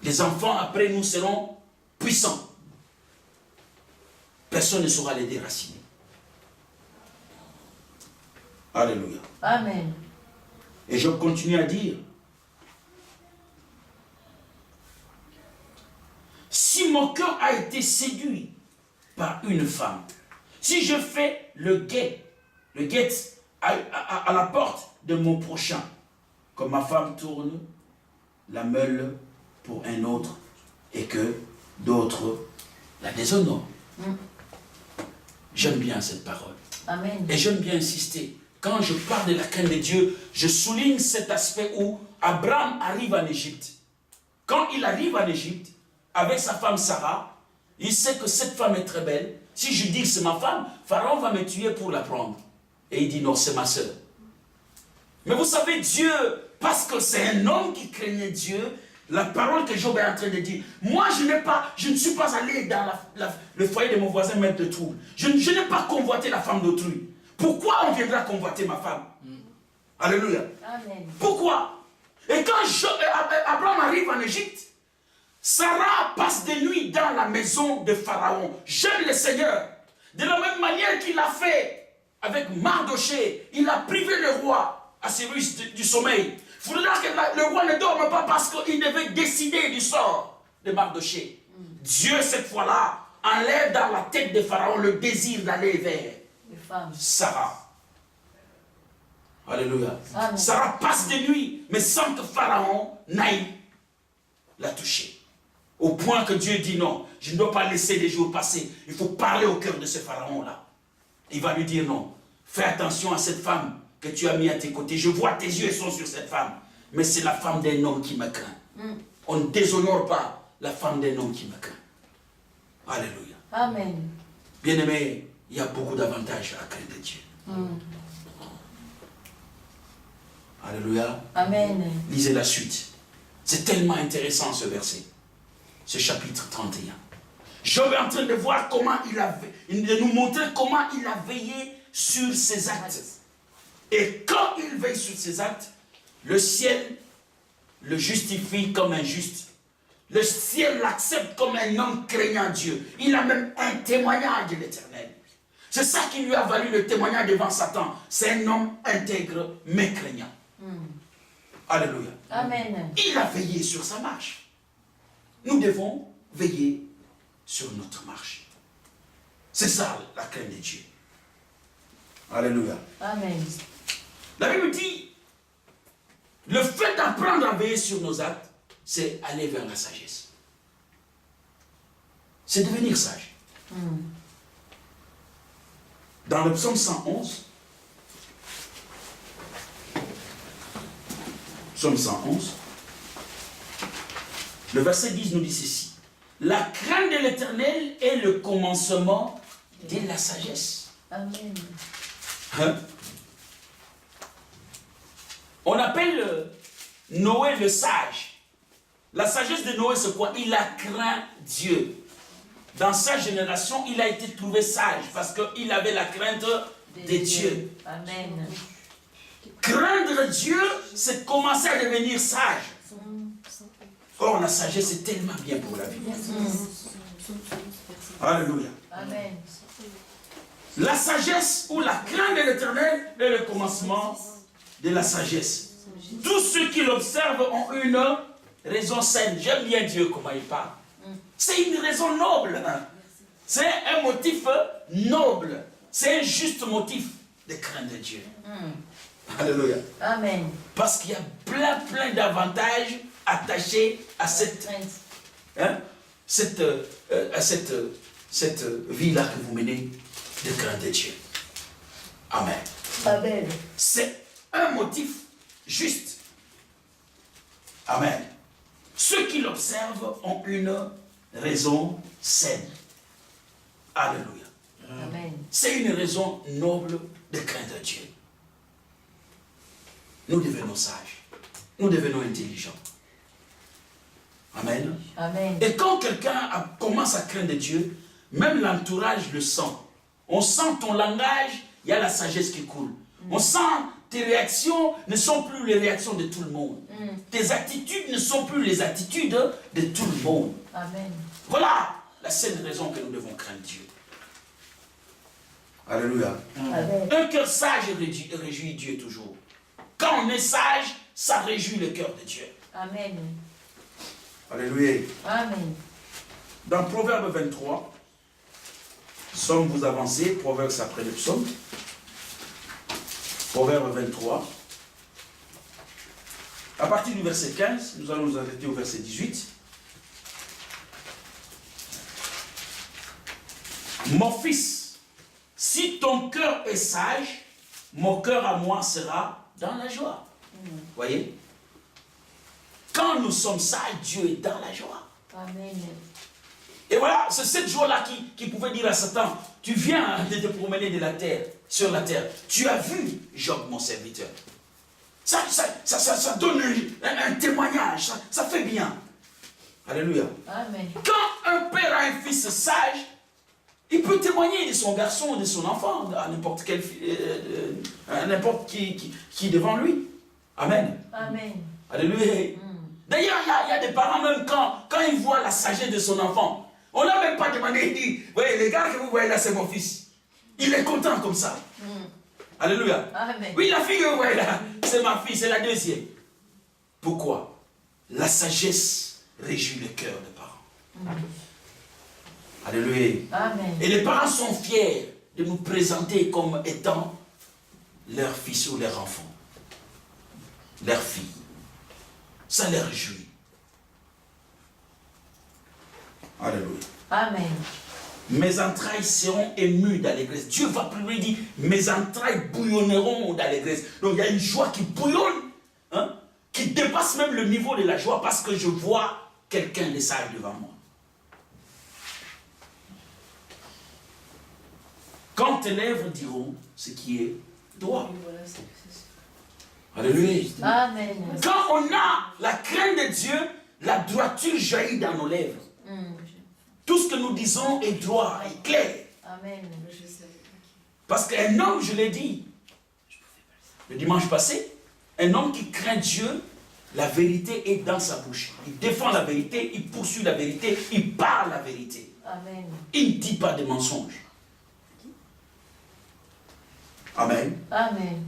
Les enfants après nous seront puissants. Personne ne saura les déraciner. Alléluia. Amen. Et je continue à dire, si mon cœur a été séduit par une femme, si je fais le guet à la porte de mon prochain, comme ma femme tourne la meule pour un autre et que d'autres la déshonorent. J'aime bien cette parole. Amen. Et j'aime bien insister. Quand je parle de la crainte de Dieu, je souligne cet aspect où Abraham arrive en Égypte. Quand il arrive en Égypte, avec sa femme Sarah, il sait que cette femme est très belle. Si je dis que c'est ma femme, Pharaon va me tuer pour la prendre. Et il dit non, c'est ma soeur. Mais vous savez, Dieu, parce que c'est un homme qui craignait Dieu, la parole que Job est en train de dire, moi je ne suis pas allé dans le foyer de mon voisin mettre de trouble. Je n'ai pas convoité la femme d'autrui. Pourquoi on viendra convoiter ma femme? Alléluia. Amen. Pourquoi? Et quand Abraham arrive en Égypte, Sarah passe des nuits dans la maison de Pharaon. J'aime le Seigneur. De la même manière qu'il a fait avec Mardoché, il a privé le roi Assyrus du sommeil. Il faudra que le roi ne dorme pas parce qu'il devait décider du sort de Mardoché. Dieu, cette fois-là, enlève dans la tête de Pharaon le désir d'aller vers Sarah. Alléluia. Amen. Sarah passe des nuits, mais sans que Pharaon n'aille la toucher. Au point que Dieu dit non, je ne dois pas laisser les jours passer. Il faut parler au cœur de ce Pharaon-là. Il va lui dire non, fais attention à cette femme que tu as mis à tes côtés. Je vois tes yeux sont sur cette femme, mais c'est la femme d'un homme qui me craint. On ne déshonore pas la femme d'un homme qui me craint. Alléluia. Amen. Bien-aimé, il y a beaucoup d'avantages à craindre Dieu. Alléluia. Amen. Lisez la suite. C'est tellement intéressant ce verset. Ce chapitre 31. Job est en train de voir comment de nous montrer comment il a veillé sur ses actes. Et quand il veille sur ses actes, le ciel le justifie comme un juste. Le ciel l'accepte comme un homme craignant Dieu. Il a même un témoignage de l'Éternel. C'est ça qui lui a valu le témoignage devant Satan. C'est un homme intègre mais craignant. Alléluia. Amen. Il a veillé sur sa marche. Nous devons veiller sur notre marche. C'est ça la crainte de Dieu. Alléluia. Amen. La Bible dit, le fait d'apprendre à veiller sur nos actes, c'est aller vers la sagesse. C'est devenir sage. Dans le psaume 111, psaume 111, le verset 10 nous dit ceci. La crainte de l'Éternel est le commencement de la sagesse. Amen. Hein? On appelle Noé le sage. La sagesse de Noé, c'est quoi? Il a craint Dieu. Dans sa génération, il a été trouvé sage parce qu'il avait la crainte de Dieu. Amen. Craindre Dieu, c'est commencer à devenir sage. Or, la sagesse est tellement bien pour la vie. Alléluia. Amen. La sagesse ou la crainte de l'Éternel est le commencement de la sagesse. Tous ceux qui l'observent ont une raison saine. J'aime bien Dieu comment il parle. C'est une raison noble. C'est un motif noble. C'est un juste motif de crainte de Dieu. Alléluia. Amen. Parce qu'il y a plein d'avantages attachés à cette vie-là que vous menez de crainte de Dieu. Amen. Amen. C'est un motif juste. Amen. Ceux qui l'observent ont une raison saine. Alléluia. Amen. C'est une raison noble de craindre Dieu. Nous devenons sages. Nous devenons intelligents. Amen. Amen. Et quand quelqu'un commence à craindre Dieu, même l'entourage le sent. On sent ton langage, il y a la sagesse qui coule. On sent tes réactions ne sont plus les réactions de tout le monde. Tes attitudes ne sont plus les attitudes de tout le monde. Amen. Voilà la seule raison que nous devons craindre Dieu. Alléluia. Amen. Un cœur sage réjouit Dieu toujours. Quand on est sage, ça réjouit le cœur de Dieu. Amen. Alléluia. Amen. Dans Proverbe 23, psaume vous avancez, Proverbe après le psaume. Proverbe 23. À partir du verset 15, nous allons nous arrêter au verset 18. Mon fils, si ton cœur est sage, mon cœur à moi sera dans la joie. Voyez? Quand nous sommes sages, Dieu est dans la joie. Amen. Et voilà, c'est cette joie-là qui pouvait dire à Satan, tu viens de te promener de la terre, sur la terre. Tu as vu Job, mon serviteur. Ça donne un témoignage, ça fait bien. Alléluia. Amen. Quand un père a un fils sage, il peut témoigner de son garçon, de son enfant, à n'importe quel, n'importe qui est devant lui. Amen. Amen. Alléluia. D'ailleurs, il y a des parents, même quand ils voient la sagesse de son enfant, on n'a même pas demandé, il dit, voyez, les gars que vous voyez là, c'est mon fils. Il est content comme ça. Alléluia. Amen. Oui, la fille que vous voyez là, c'est ma fille, c'est la deuxième. Pourquoi? La sagesse réjouit le cœur des parents. Alléluia. Amen. Et les parents sont fiers de nous présenter comme étant leur fils ou leur enfant, leur fille. Ça les réjouit. Alléluia. Amen. Mes entrailles seront émues d'allégresse. Dieu va plus lui dire, mes entrailles bouillonneront d'allégresse. Donc il y a une joie qui bouillonne, hein, qui dépasse même le niveau de la joie parce que je vois quelqu'un de sage devant moi. Quand tes lèvres diront ce qui est droit. Alléluia. Amen. Quand on a la crainte de Dieu, la droiture jaillit dans nos lèvres. Tout ce que nous disons est droit, est clair. Amen. Parce qu'un homme, je l'ai dit, le dimanche passé, un homme qui craint Dieu, la vérité est dans sa bouche. Il défend la vérité, il poursuit la vérité, il parle la vérité. Amen. Il ne dit pas de mensonges. Amen. Amen.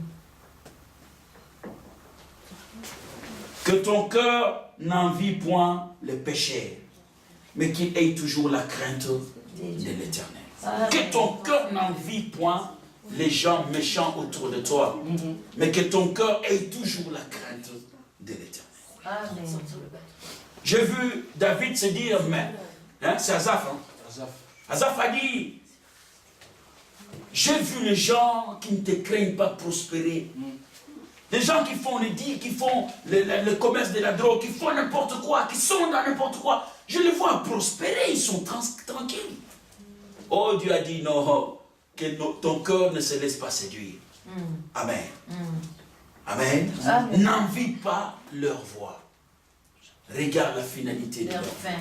Que ton cœur n'envie point le péché, mais qu'il ait toujours la crainte de l'Éternel. Que ton cœur n'envie point les gens méchants autour de toi, mais que ton cœur ait toujours la crainte de l'Éternel. Amen. J'ai vu David se dire, mais, hein, c'est Asaph, hein? Asaph a dit, j'ai vu les gens qui ne te craignent pas prospérer. Les gens qui font les deals, qui font le commerce de la drogue, qui font n'importe quoi, qui sont dans n'importe quoi. Je les vois prospérer, ils sont tranquilles. Oh, Dieu a dit non, que ton cœur ne se laisse pas séduire. Amen. Amen. N'envie pas leur voix. Regarde la finalité de leur fin.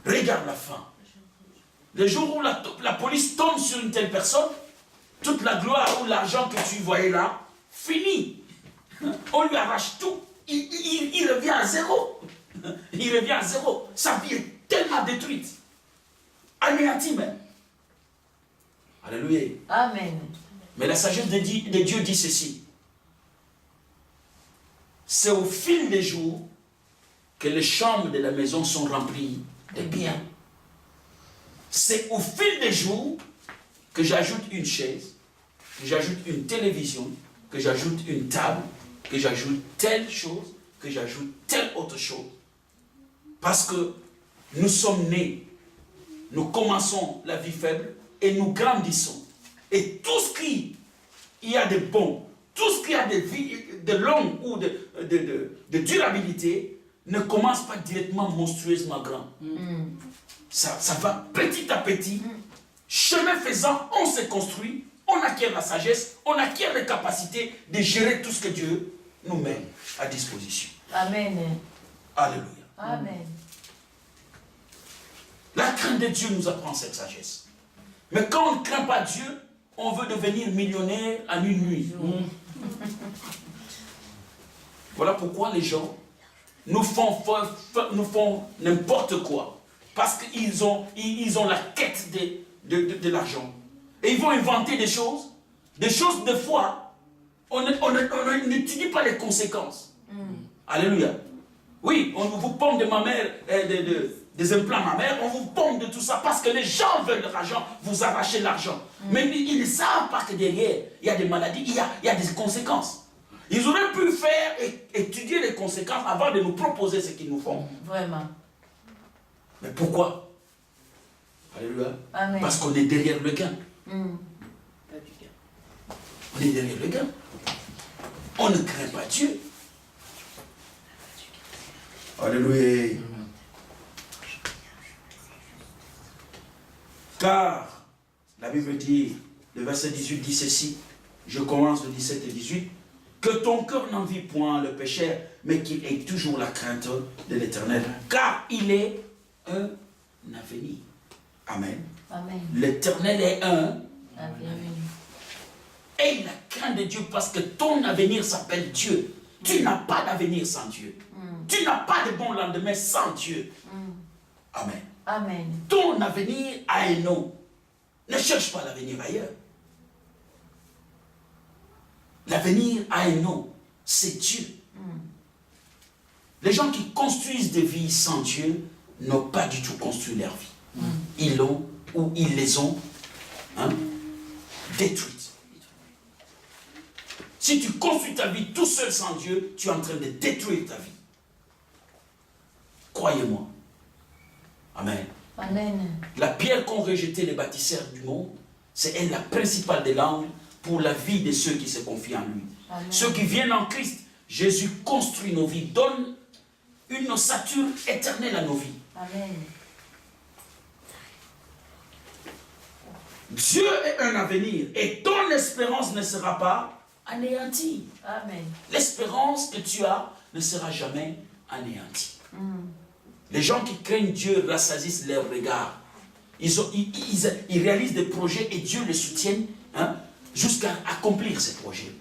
Regarde la fin. Le jour où la police tombe sur une telle personne, toute la gloire ou l'argent que tu voyais là, fini. On lui arrache tout. Il revient à zéro. Il revient à zéro. Sa vie est tellement détruite. Anéantie même. Alléluia. Amen. Mais la sagesse de Dieu dit ceci. C'est au fil des jours que les chambres de la maison sont remplies de biens. C'est au fil des jours que j'ajoute une chaise, que j'ajoute une télévision, que j'ajoute une table, que j'ajoute telle chose, que j'ajoute telle autre chose. Parce que nous sommes nés, nous commençons la vie faible et nous grandissons. Et tout ce qui y a de bon, tout ce qui a de vie, de longue ou de durabilité, ne commence pas directement monstrueusement grand. Ça va petit à petit. Chemin faisant, on se construit, on acquiert la sagesse, on acquiert les capacités de gérer tout ce que Dieu nous met à disposition. Amen. Alléluia. Amen. La crainte de Dieu nous apprend cette sagesse. Mais quand on ne craint pas Dieu, on veut devenir millionnaire en une nuit. Voilà pourquoi les gens nous font n'importe quoi. Parce qu'ils ont la quête de l'argent. Et ils vont inventer des choses des fois, on n'étudie pas les conséquences. Alléluia. Oui, on vous pompe de mammaires, des implants mammaires, on vous pompe de tout ça parce que les gens veulent l'argent, vous arrachez l'argent. Mais ils ne savent pas que derrière, il y a des maladies, il y a des conséquences. Ils auraient pu faire et étudier les conséquences avant de nous proposer ce qu'ils nous font. Vraiment. Mais pourquoi? Alléluia. Amen. Parce qu'on est derrière le gain. On est derrière le gain. On ne craint pas Dieu. Alléluia. Car la Bible dit, le verset 18 dit ceci, je commence le 17 et 18, que ton cœur n'envie point le péché, mais qu'il ait toujours la crainte de l'Éternel, car il est un avenir. Amen. Amen. L'Éternel est un Amen. et la crainte de Dieu, parce que ton avenir s'appelle Dieu. Tu n'as pas d'avenir sans Dieu. Tu n'as pas de bon lendemain sans Dieu. Amen. Amen. Ton avenir a un nom. Ne cherche pas l'avenir ailleurs. L'avenir a un nom. C'est Dieu. Les gens qui construisent des vies sans Dieu n'ont pas du tout construit leur vie. Ils l'ont ou ils les ont détruites. Si tu construis ta vie tout seul sans Dieu, tu es en train de détruire ta vie. Croyez-moi. Amen. Amen. La pierre qu'ont rejetée les bâtisseurs du monde, c'est elle la principale des langues pour la vie de ceux qui se confient en lui. Amen. Ceux qui viennent en Christ, Jésus construit nos vies, donne une ossature éternelle à nos vies. Amen. Dieu est un avenir et ton espérance ne sera pas anéantie. Amen. L'espérance que tu as ne sera jamais anéantie. Les gens qui craignent Dieu rassasissent leur regard. Ils réalisent des projets et Dieu les soutient jusqu'à accomplir ces projets.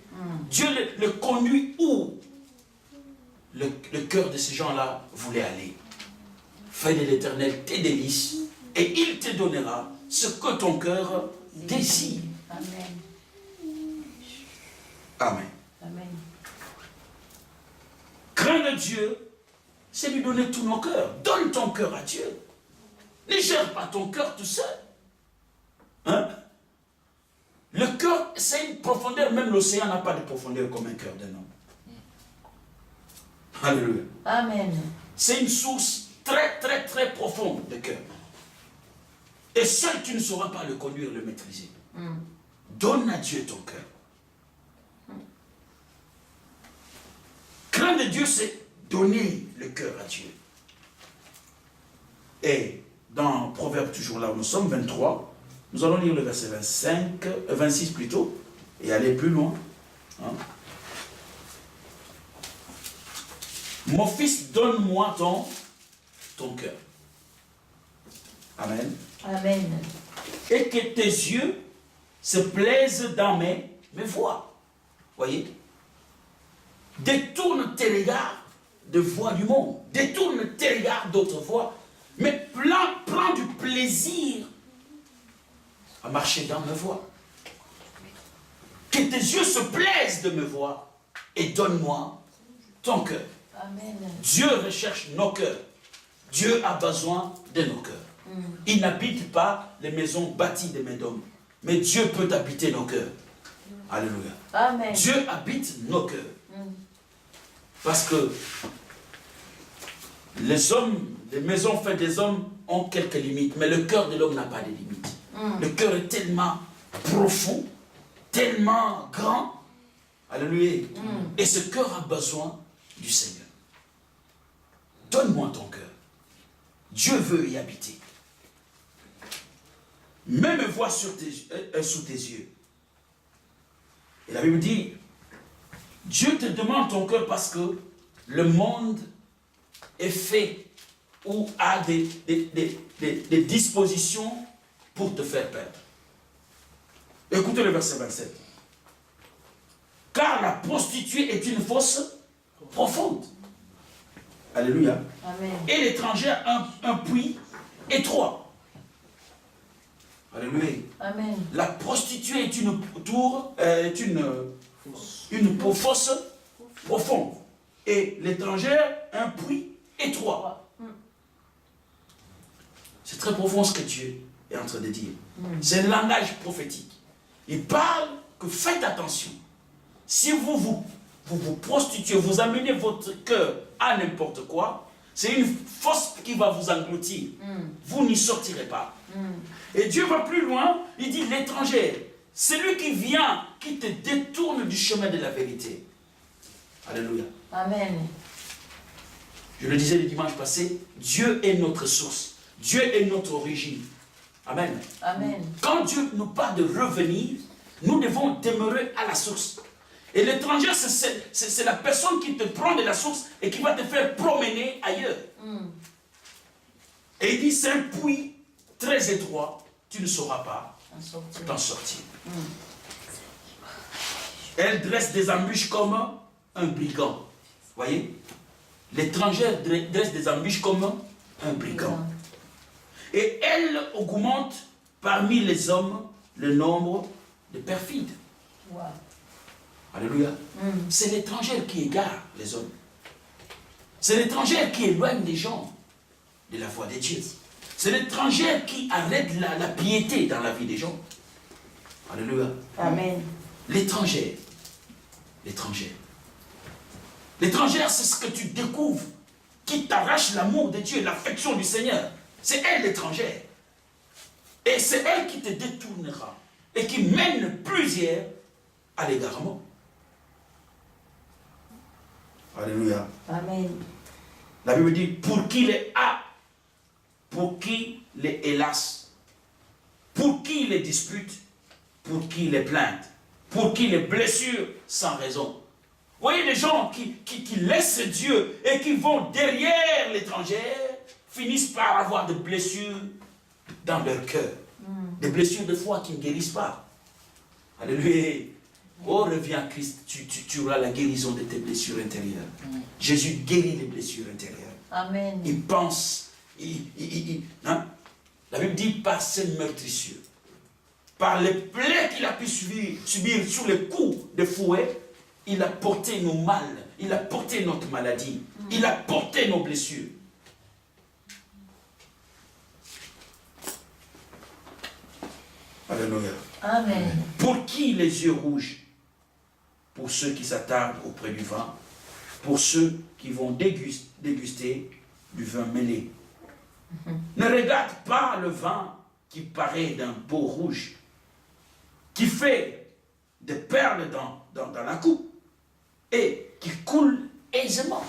Dieu le conduit où le cœur de ces gens-là voulait aller. Fais de l'Éternel tes délices et il te donnera ce que ton cœur désire. Amen. Amen. Amen. Craindre Dieu, c'est lui donner tous nos cœurs. Donne ton cœur à Dieu. Ne gère pas ton cœur tout seul. Le cœur, c'est une profondeur. Même l'océan n'a pas de profondeur comme un cœur d'un homme. Alléluia. Amen. C'est une source très, très, très profonde de cœur. Et seul tu ne sauras pas le conduire, le maîtriser. Donne à Dieu ton cœur. Craindre Dieu, c'est donner le cœur à Dieu. Et dans Proverbe, toujours là où nous sommes, 23, nous allons lire le verset 26 plutôt, et aller plus loin. Mon fils, donne-moi ton cœur. Amen. Amen. Et que tes yeux se plaisent dans mes voies. Voyez? Détourne tes regards de voies du monde. Détourne tes regards d'autres voies. Mais prends du plaisir à marcher dans mes voies. Que tes yeux se plaisent de me voir et donne-moi ton cœur. Amen. Dieu recherche nos cœurs. Dieu a besoin de nos cœurs. Il n'habite pas les maisons bâties de mes d'hommes. Mais Dieu peut habiter nos cœurs. Alléluia. Amen. Dieu habite nos cœurs. Parce que les hommes, les maisons faites des hommes ont quelques limites, mais le cœur de l'homme n'a pas de limites. Le cœur est tellement profond, tellement grand. Alléluia. Et ce cœur a besoin du Seigneur. Donne-moi ton cœur. Dieu veut y habiter. Mets mes voix sous tes yeux. Et la Bible dit, Dieu te demande ton cœur parce que le monde est fait ou a des dispositions pour te faire perdre. Écoutez le verset 27. Car la prostituée est une fosse profonde. Alléluia. Amen. Et l'étranger a un puits étroit. Alléluia. Amen. La prostituée est une fosse profonde. Et l'étrangère, un puits étroit. C'est très profond ce que Dieu est en train de dire. C'est un langage prophétique. Il parle que faites attention. Si vous prostituez, vous amenez votre cœur à n'importe quoi, c'est une fosse qui va vous engloutir. Vous n'y sortirez pas. Et Dieu va plus loin, il dit l'étranger, celui qui vient, qui te détourne du chemin de la vérité. Alléluia. Amen. Je le disais le dimanche passé, Dieu est notre source. Dieu est notre origine. Amen. Amen. Quand Dieu nous parle de revenir, nous devons demeurer à la source. Et l'étranger, c'est la personne qui te prend de la source et qui va te faire promener ailleurs. Et il dit, c'est un puits très étroit, tu ne sauras pas t'en sortir. Elle dresse des embûches comme un brigand. Voyez? L'étrangère dresse des embûches comme un brigand. Et elle augmente parmi les hommes le nombre de perfides. Wow. Alléluia. C'est l'étranger qui égare les hommes. C'est l'étranger qui éloigne les gens de la foi de Dieu. C'est l'étranger qui arrête la piété dans la vie des gens. Alléluia. Amen. L'étranger. L'étranger. L'étrangère, c'est ce que tu découvres qui t'arrache l'amour de Dieu, l'affection du Seigneur. C'est elle l'étrangère. Et c'est elle qui te détournera et qui mène plusieurs à l'égarement. Alléluia. Amen. La Bible dit, pour qui les a, pour qui les hélas, pour qui les disputes, pour qui les plaintes, pour qui les blessures sans raison. Vous voyez les gens qui laissent Dieu et qui vont derrière l'étrangère, finissent par avoir des blessures dans leur cœur. Des blessures de foi qui ne guérissent pas. Alléluia. Oh, reviens à Christ, tu auras la guérison de tes blessures intérieures. Jésus guérit les blessures intérieures. Amen. Il pense, hein? La Bible dit par ses meurtrissures, par les plaies qu'il a pu subir sous les coups de fouet, il a porté nos mal, il a porté notre maladie, il a porté nos blessures. Alléluia. Amen. Pour qui les yeux rouges? Pour ceux qui s'attardent auprès du vin, pour ceux qui vont déguster du vin mêlé. Ne regarde pas le vin qui paraît d'un beau rouge, qui fait des perles dans la coupe et qui coule aisément.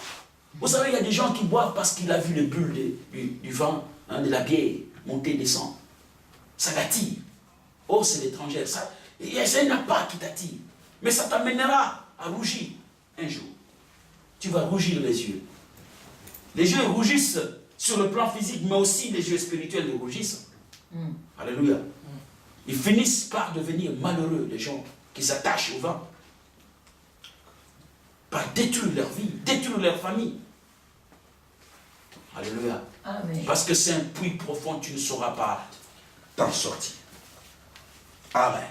Vous savez, il y a des gens qui boivent parce qu'il a vu les bulles du vin, hein, de la bière, monter, descendre. Ça l'attire. Oh, c'est l'étranger. Ça n'a pas qui t'attire. Mais ça t'amènera à rougir un jour. Tu vas rougir les yeux. Les yeux rougissent sur le plan physique, mais aussi les yeux spirituels rougissent. Alléluia. Ils finissent par devenir malheureux, les gens qui s'attachent au vin. Par détruire leur vie, détruire leur famille. Alléluia. Amen. Parce que c'est un puits profond, tu ne sauras pas t'en sortir. Amen.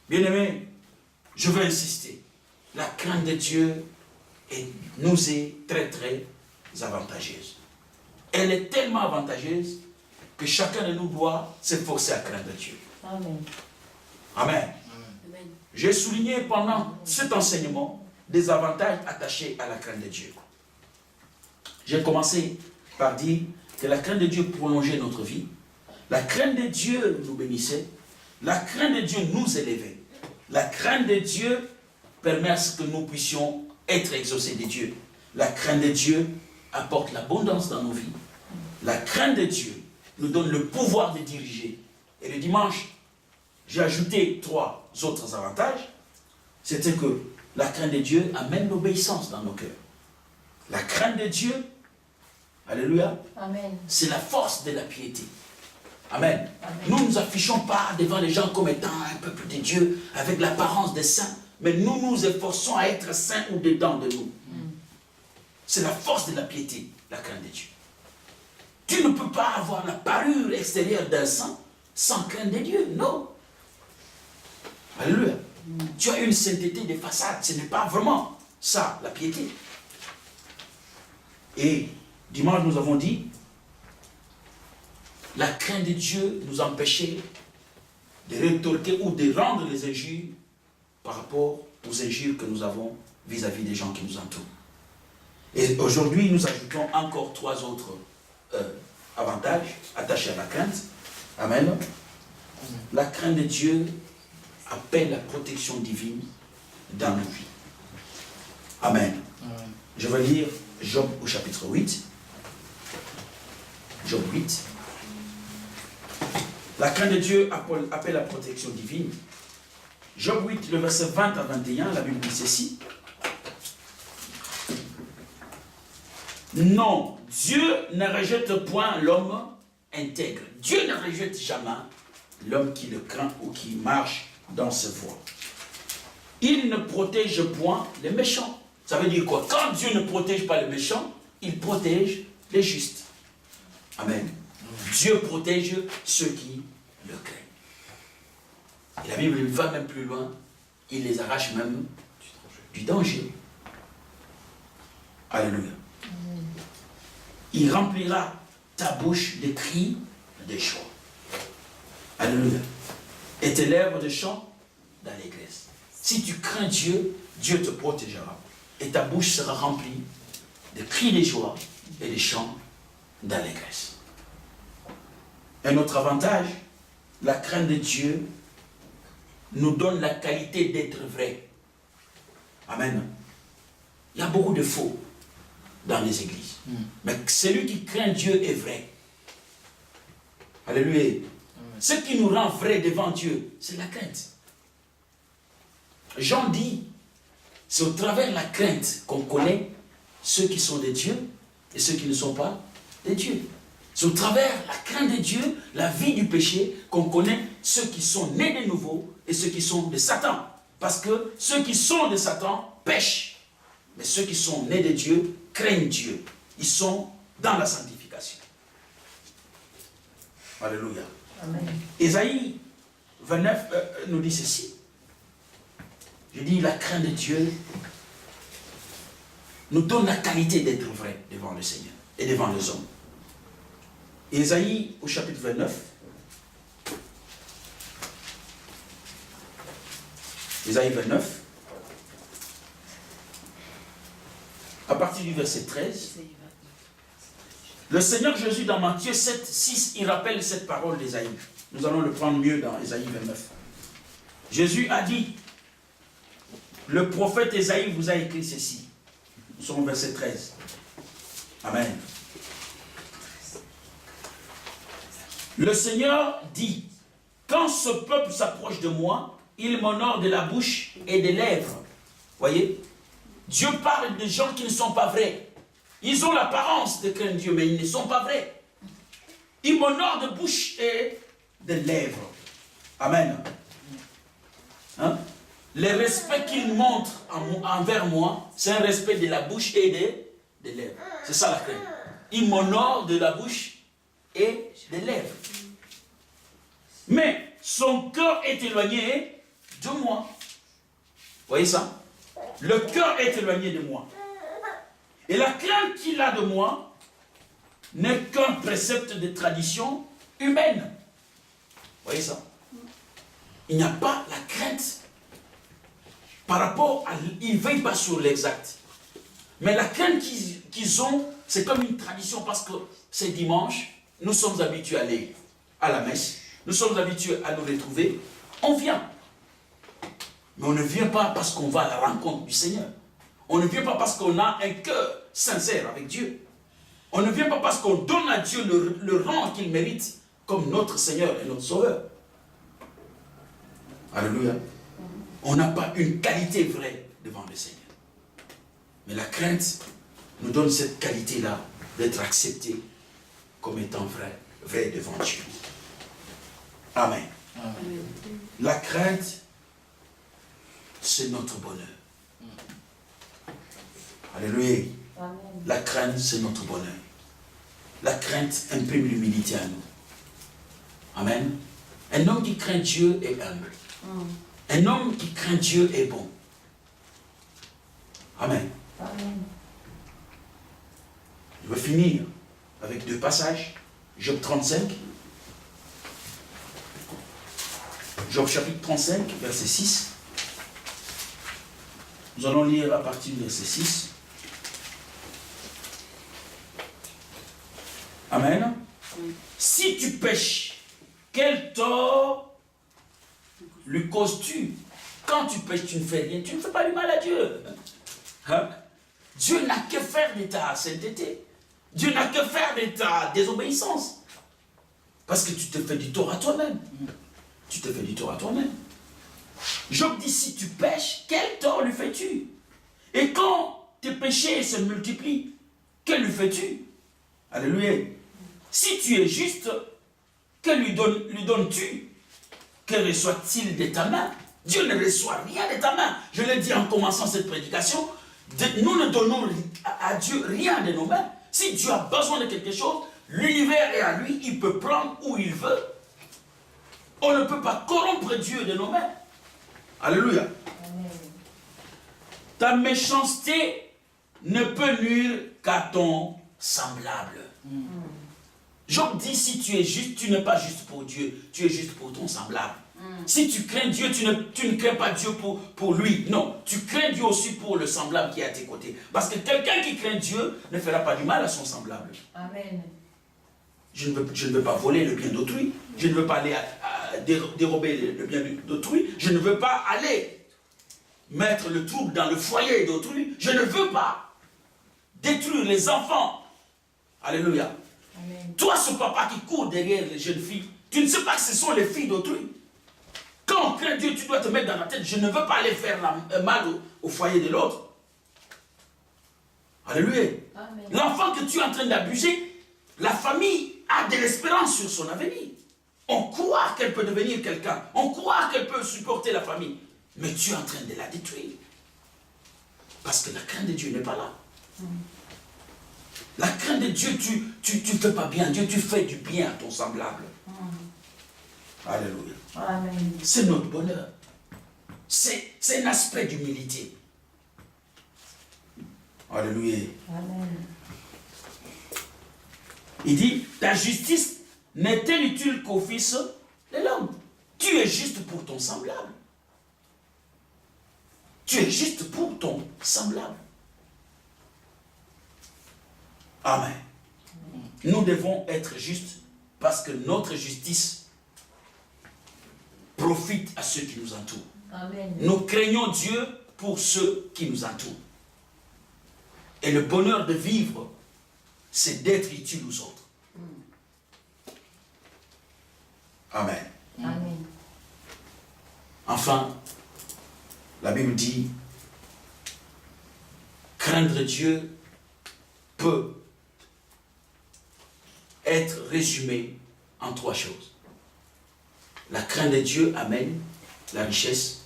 Bien-aimés, je veux insister. La crainte de Dieu nous est très très avantageuse. Elle est tellement avantageuse que chacun de nous doit s'efforcer à craindre Dieu. Amen. Amen. Amen. J'ai souligné pendant cet enseignement des avantages attachés à la crainte de Dieu. J'ai commencé par dire que la crainte de Dieu prolongeait notre vie. La crainte de Dieu nous bénissait. La crainte de Dieu nous élevait. La crainte de Dieu permet à ce que nous puissions être exaucés de Dieu. La crainte de Dieu apporte l'abondance dans nos vies. La crainte de Dieu nous donne le pouvoir de diriger. Et le dimanche, j'ai ajouté 3 autres avantages. C'était que la crainte de Dieu amène l'obéissance dans nos cœurs. La crainte de Dieu, alléluia, c'est la force de la piété. Amen. Amen. Nous ne nous affichons pas devant les gens comme étant un peuple de Dieu avec l'apparence des saints, mais nous nous efforçons à être saints ou dedans de nous. C'est la force de la piété, la crainte de Dieu. Tu ne peux pas avoir la parure extérieure d'un saint sans crainte de Dieu, non. Alléluia. Tu as une sainteté de façade, ce n'est pas vraiment ça, la piété. Et dimanche, nous avons dit, la crainte de Dieu nous empêchait de rétorquer ou de rendre les injures par rapport aux injures que nous avons vis-à-vis des gens qui nous entourent. Et aujourd'hui, nous ajoutons encore 3 autres avantages attachés à la crainte. Amen. La crainte de Dieu appelle la protection divine dans nos vies. Amen. Je vais lire Job au chapitre 8. Job 8. La crainte de Dieu appelle la protection divine. Job 8, le verset 20 à 21, la Bible dit ceci. Non, Dieu ne rejette point l'homme intègre. Dieu ne rejette jamais l'homme qui le craint ou qui marche dans ses voies. Il ne protège point les méchants. Ça veut dire quoi? Quand Dieu ne protège pas les méchants, il protège les justes. Amen. Dieu protège ceux qui le craignent. Et la Bible va même plus loin. Il les arrache même du danger. Alléluia. Il remplira ta bouche de cris de joie. Alléluia. Et tes lèvres de chant d'allégresse. Si tu crains Dieu, Dieu te protégera. Et ta bouche sera remplie de cris de joie et de chants d'allégresse. Un autre avantage, la crainte de Dieu nous donne la qualité d'être vrai. Amen. Il y a beaucoup de faux dans les églises. Mais celui qui craint Dieu est vrai. Alléluia. Ce qui nous rend vrai devant Dieu, c'est la crainte. Jean dit, c'est au travers de la crainte qu'on connaît ceux qui sont de Dieu et ceux qui ne sont pas de Dieu. C'est au travers la crainte de Dieu, la vie du péché, qu'on connaît ceux qui sont nés de nouveau et ceux qui sont de Satan. Parce que ceux qui sont de Satan pêchent. Mais ceux qui sont nés de Dieu craignent Dieu. Ils sont dans la sanctification. Alléluia. Amen. Ésaïe 29 nous dit ceci. Je dis, la crainte de Dieu nous donne la qualité d'être vrai devant le Seigneur et devant les hommes. Ésaïe au chapitre 29. Ésaïe 29. À partir du verset 13. Le Seigneur Jésus dans Matthieu 7, 6, il rappelle cette parole d'Ésaïe. Nous allons le prendre mieux dans Ésaïe 29. Jésus a dit, le prophète Ésaïe vous a écrit ceci. Nous sommes au verset 13. Amen. Le Seigneur dit, quand ce peuple s'approche de moi, il m'honore de la bouche et des lèvres. Voyez, Dieu parle de gens qui ne sont pas vrais. Ils ont l'apparence de craindre Dieu, mais ils ne sont pas vrais. Il m'honore de bouche et de lèvres. Amen. Hein? Le respect qu'il montre envers moi, c'est un respect de la bouche et des lèvres. C'est ça la crainte. Il m'honore de la bouche et des lèvres. Mais son cœur est éloigné de moi. Voyez ça? Le cœur est éloigné de moi. Et la crainte qu'il a de moi n'est qu'un précepte de tradition humaine. Voyez ça? Il n'y a pas la crainte par rapport à... Ils ne veillent pas sur l'exact. Mais la crainte qu'ils ont, c'est comme une tradition parce que c'est dimanche, nous sommes habitués à aller à la messe, nous sommes habitués à nous retrouver, on vient. Mais on ne vient pas parce qu'on va à la rencontre du Seigneur. On ne vient pas parce qu'on a un cœur sincère avec Dieu. On ne vient pas parce qu'on donne à Dieu le rang qu'il mérite comme notre Seigneur et notre Sauveur. Alléluia. On n'a pas une qualité vraie devant le Seigneur. Mais la crainte nous donne cette qualité-là d'être accepté comme étant vrai devant Dieu. Amen. Amen. La crainte, c'est notre bonheur. Alléluia. Amen. La crainte, c'est notre bonheur. La crainte imprime l'humilité à nous. Amen. Un homme qui craint Dieu est humble. Un homme qui craint Dieu est bon. Amen. Amen. Je vais finir avec 2 passages. Job 35. Job chapitre 35, verset 6. Nous allons lire à partir du verset 6. Amen. Oui. Si tu pêches, quel tort lui causes-tu? Quand tu pêches, tu ne fais rien. Tu ne fais pas du mal à Dieu. Hein? Dieu n'a que faire de ta sainteté. Dieu n'a que faire de ta désobéissance. Parce que tu te fais du tort à toi-même. Tu te fais du tort à toi-même. Job dit, si tu pêches, quel tort lui fais-tu? Et quand tes péchés se multiplient, que lui fais-tu? Alléluia. Si tu es juste, que lui donnes-tu? Que reçoit-il de ta main? Dieu ne reçoit rien de ta main. Je l'ai dit en commençant cette prédication, nous ne donnons à Dieu rien de nos mains. Si Dieu a besoin de quelque chose, l'univers est à lui, il peut prendre où il veut. On ne peut pas corrompre Dieu de nos mains. Alléluia. Amen. Ta méchanceté ne peut nuire qu'à ton semblable. Job dit, si tu es juste, tu n'es pas juste pour Dieu, tu es juste pour ton semblable. Si tu crains Dieu, tu ne crains pas Dieu pour lui. Non, tu crains Dieu aussi pour le semblable qui est à tes côtés. Parce que quelqu'un qui craint Dieu ne fera pas du mal à son semblable. Amen. Je ne veux pas voler le bien d'autrui. Je ne veux pas aller dérober le bien d'autrui. Je ne veux pas aller mettre le trouble dans le foyer d'autrui. Je ne veux pas détruire les enfants. Alléluia. Amen. Toi, ce papa qui court derrière les jeunes filles, tu ne sais pas que ce sont les filles d'autrui. Quand on craint Dieu, tu dois te mettre dans la tête, je ne veux pas aller faire mal au foyer de l'autre. Alléluia. Amen. L'enfant que tu es en train d'abuser, la famille a de l'espérance sur son avenir. On croit qu'elle peut devenir quelqu'un. On croit qu'elle peut supporter la famille. Mais tu es en train de la détruire. Parce que la crainte de Dieu n'est pas là. La crainte de Dieu, tu ne fais pas bien. Dieu, tu fais du bien à ton semblable. Alléluia. Amen. C'est notre bonheur. C'est un aspect d'humilité. Alléluia. Amen. Il dit, ta justice n'est-elle utile qu'au fils de l'homme? Tu es juste pour ton semblable. Tu es juste pour ton semblable. Amen. Nous devons être justes parce que notre justice profite à ceux qui nous entourent. Amen. Nous craignons Dieu pour ceux qui nous entourent. Et le bonheur de vivre, c'est d'être utile aux autres. Amen. Amen. Enfin, la Bible dit, craindre Dieu peut être résumé en 3 choses. La crainte de Dieu amène la richesse.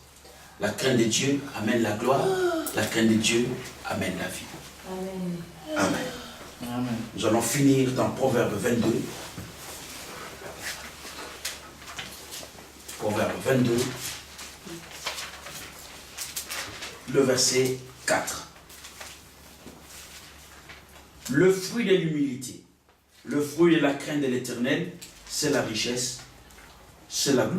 La crainte de Dieu amène la gloire. La crainte de Dieu amène la vie. Amen. Amen. Amen. Nous allons finir dans Proverbe 22. Proverbe 22. Le verset 4. Le fruit de l'humilité, le fruit de la crainte de l'Éternel, c'est la richesse, c'est la gloire.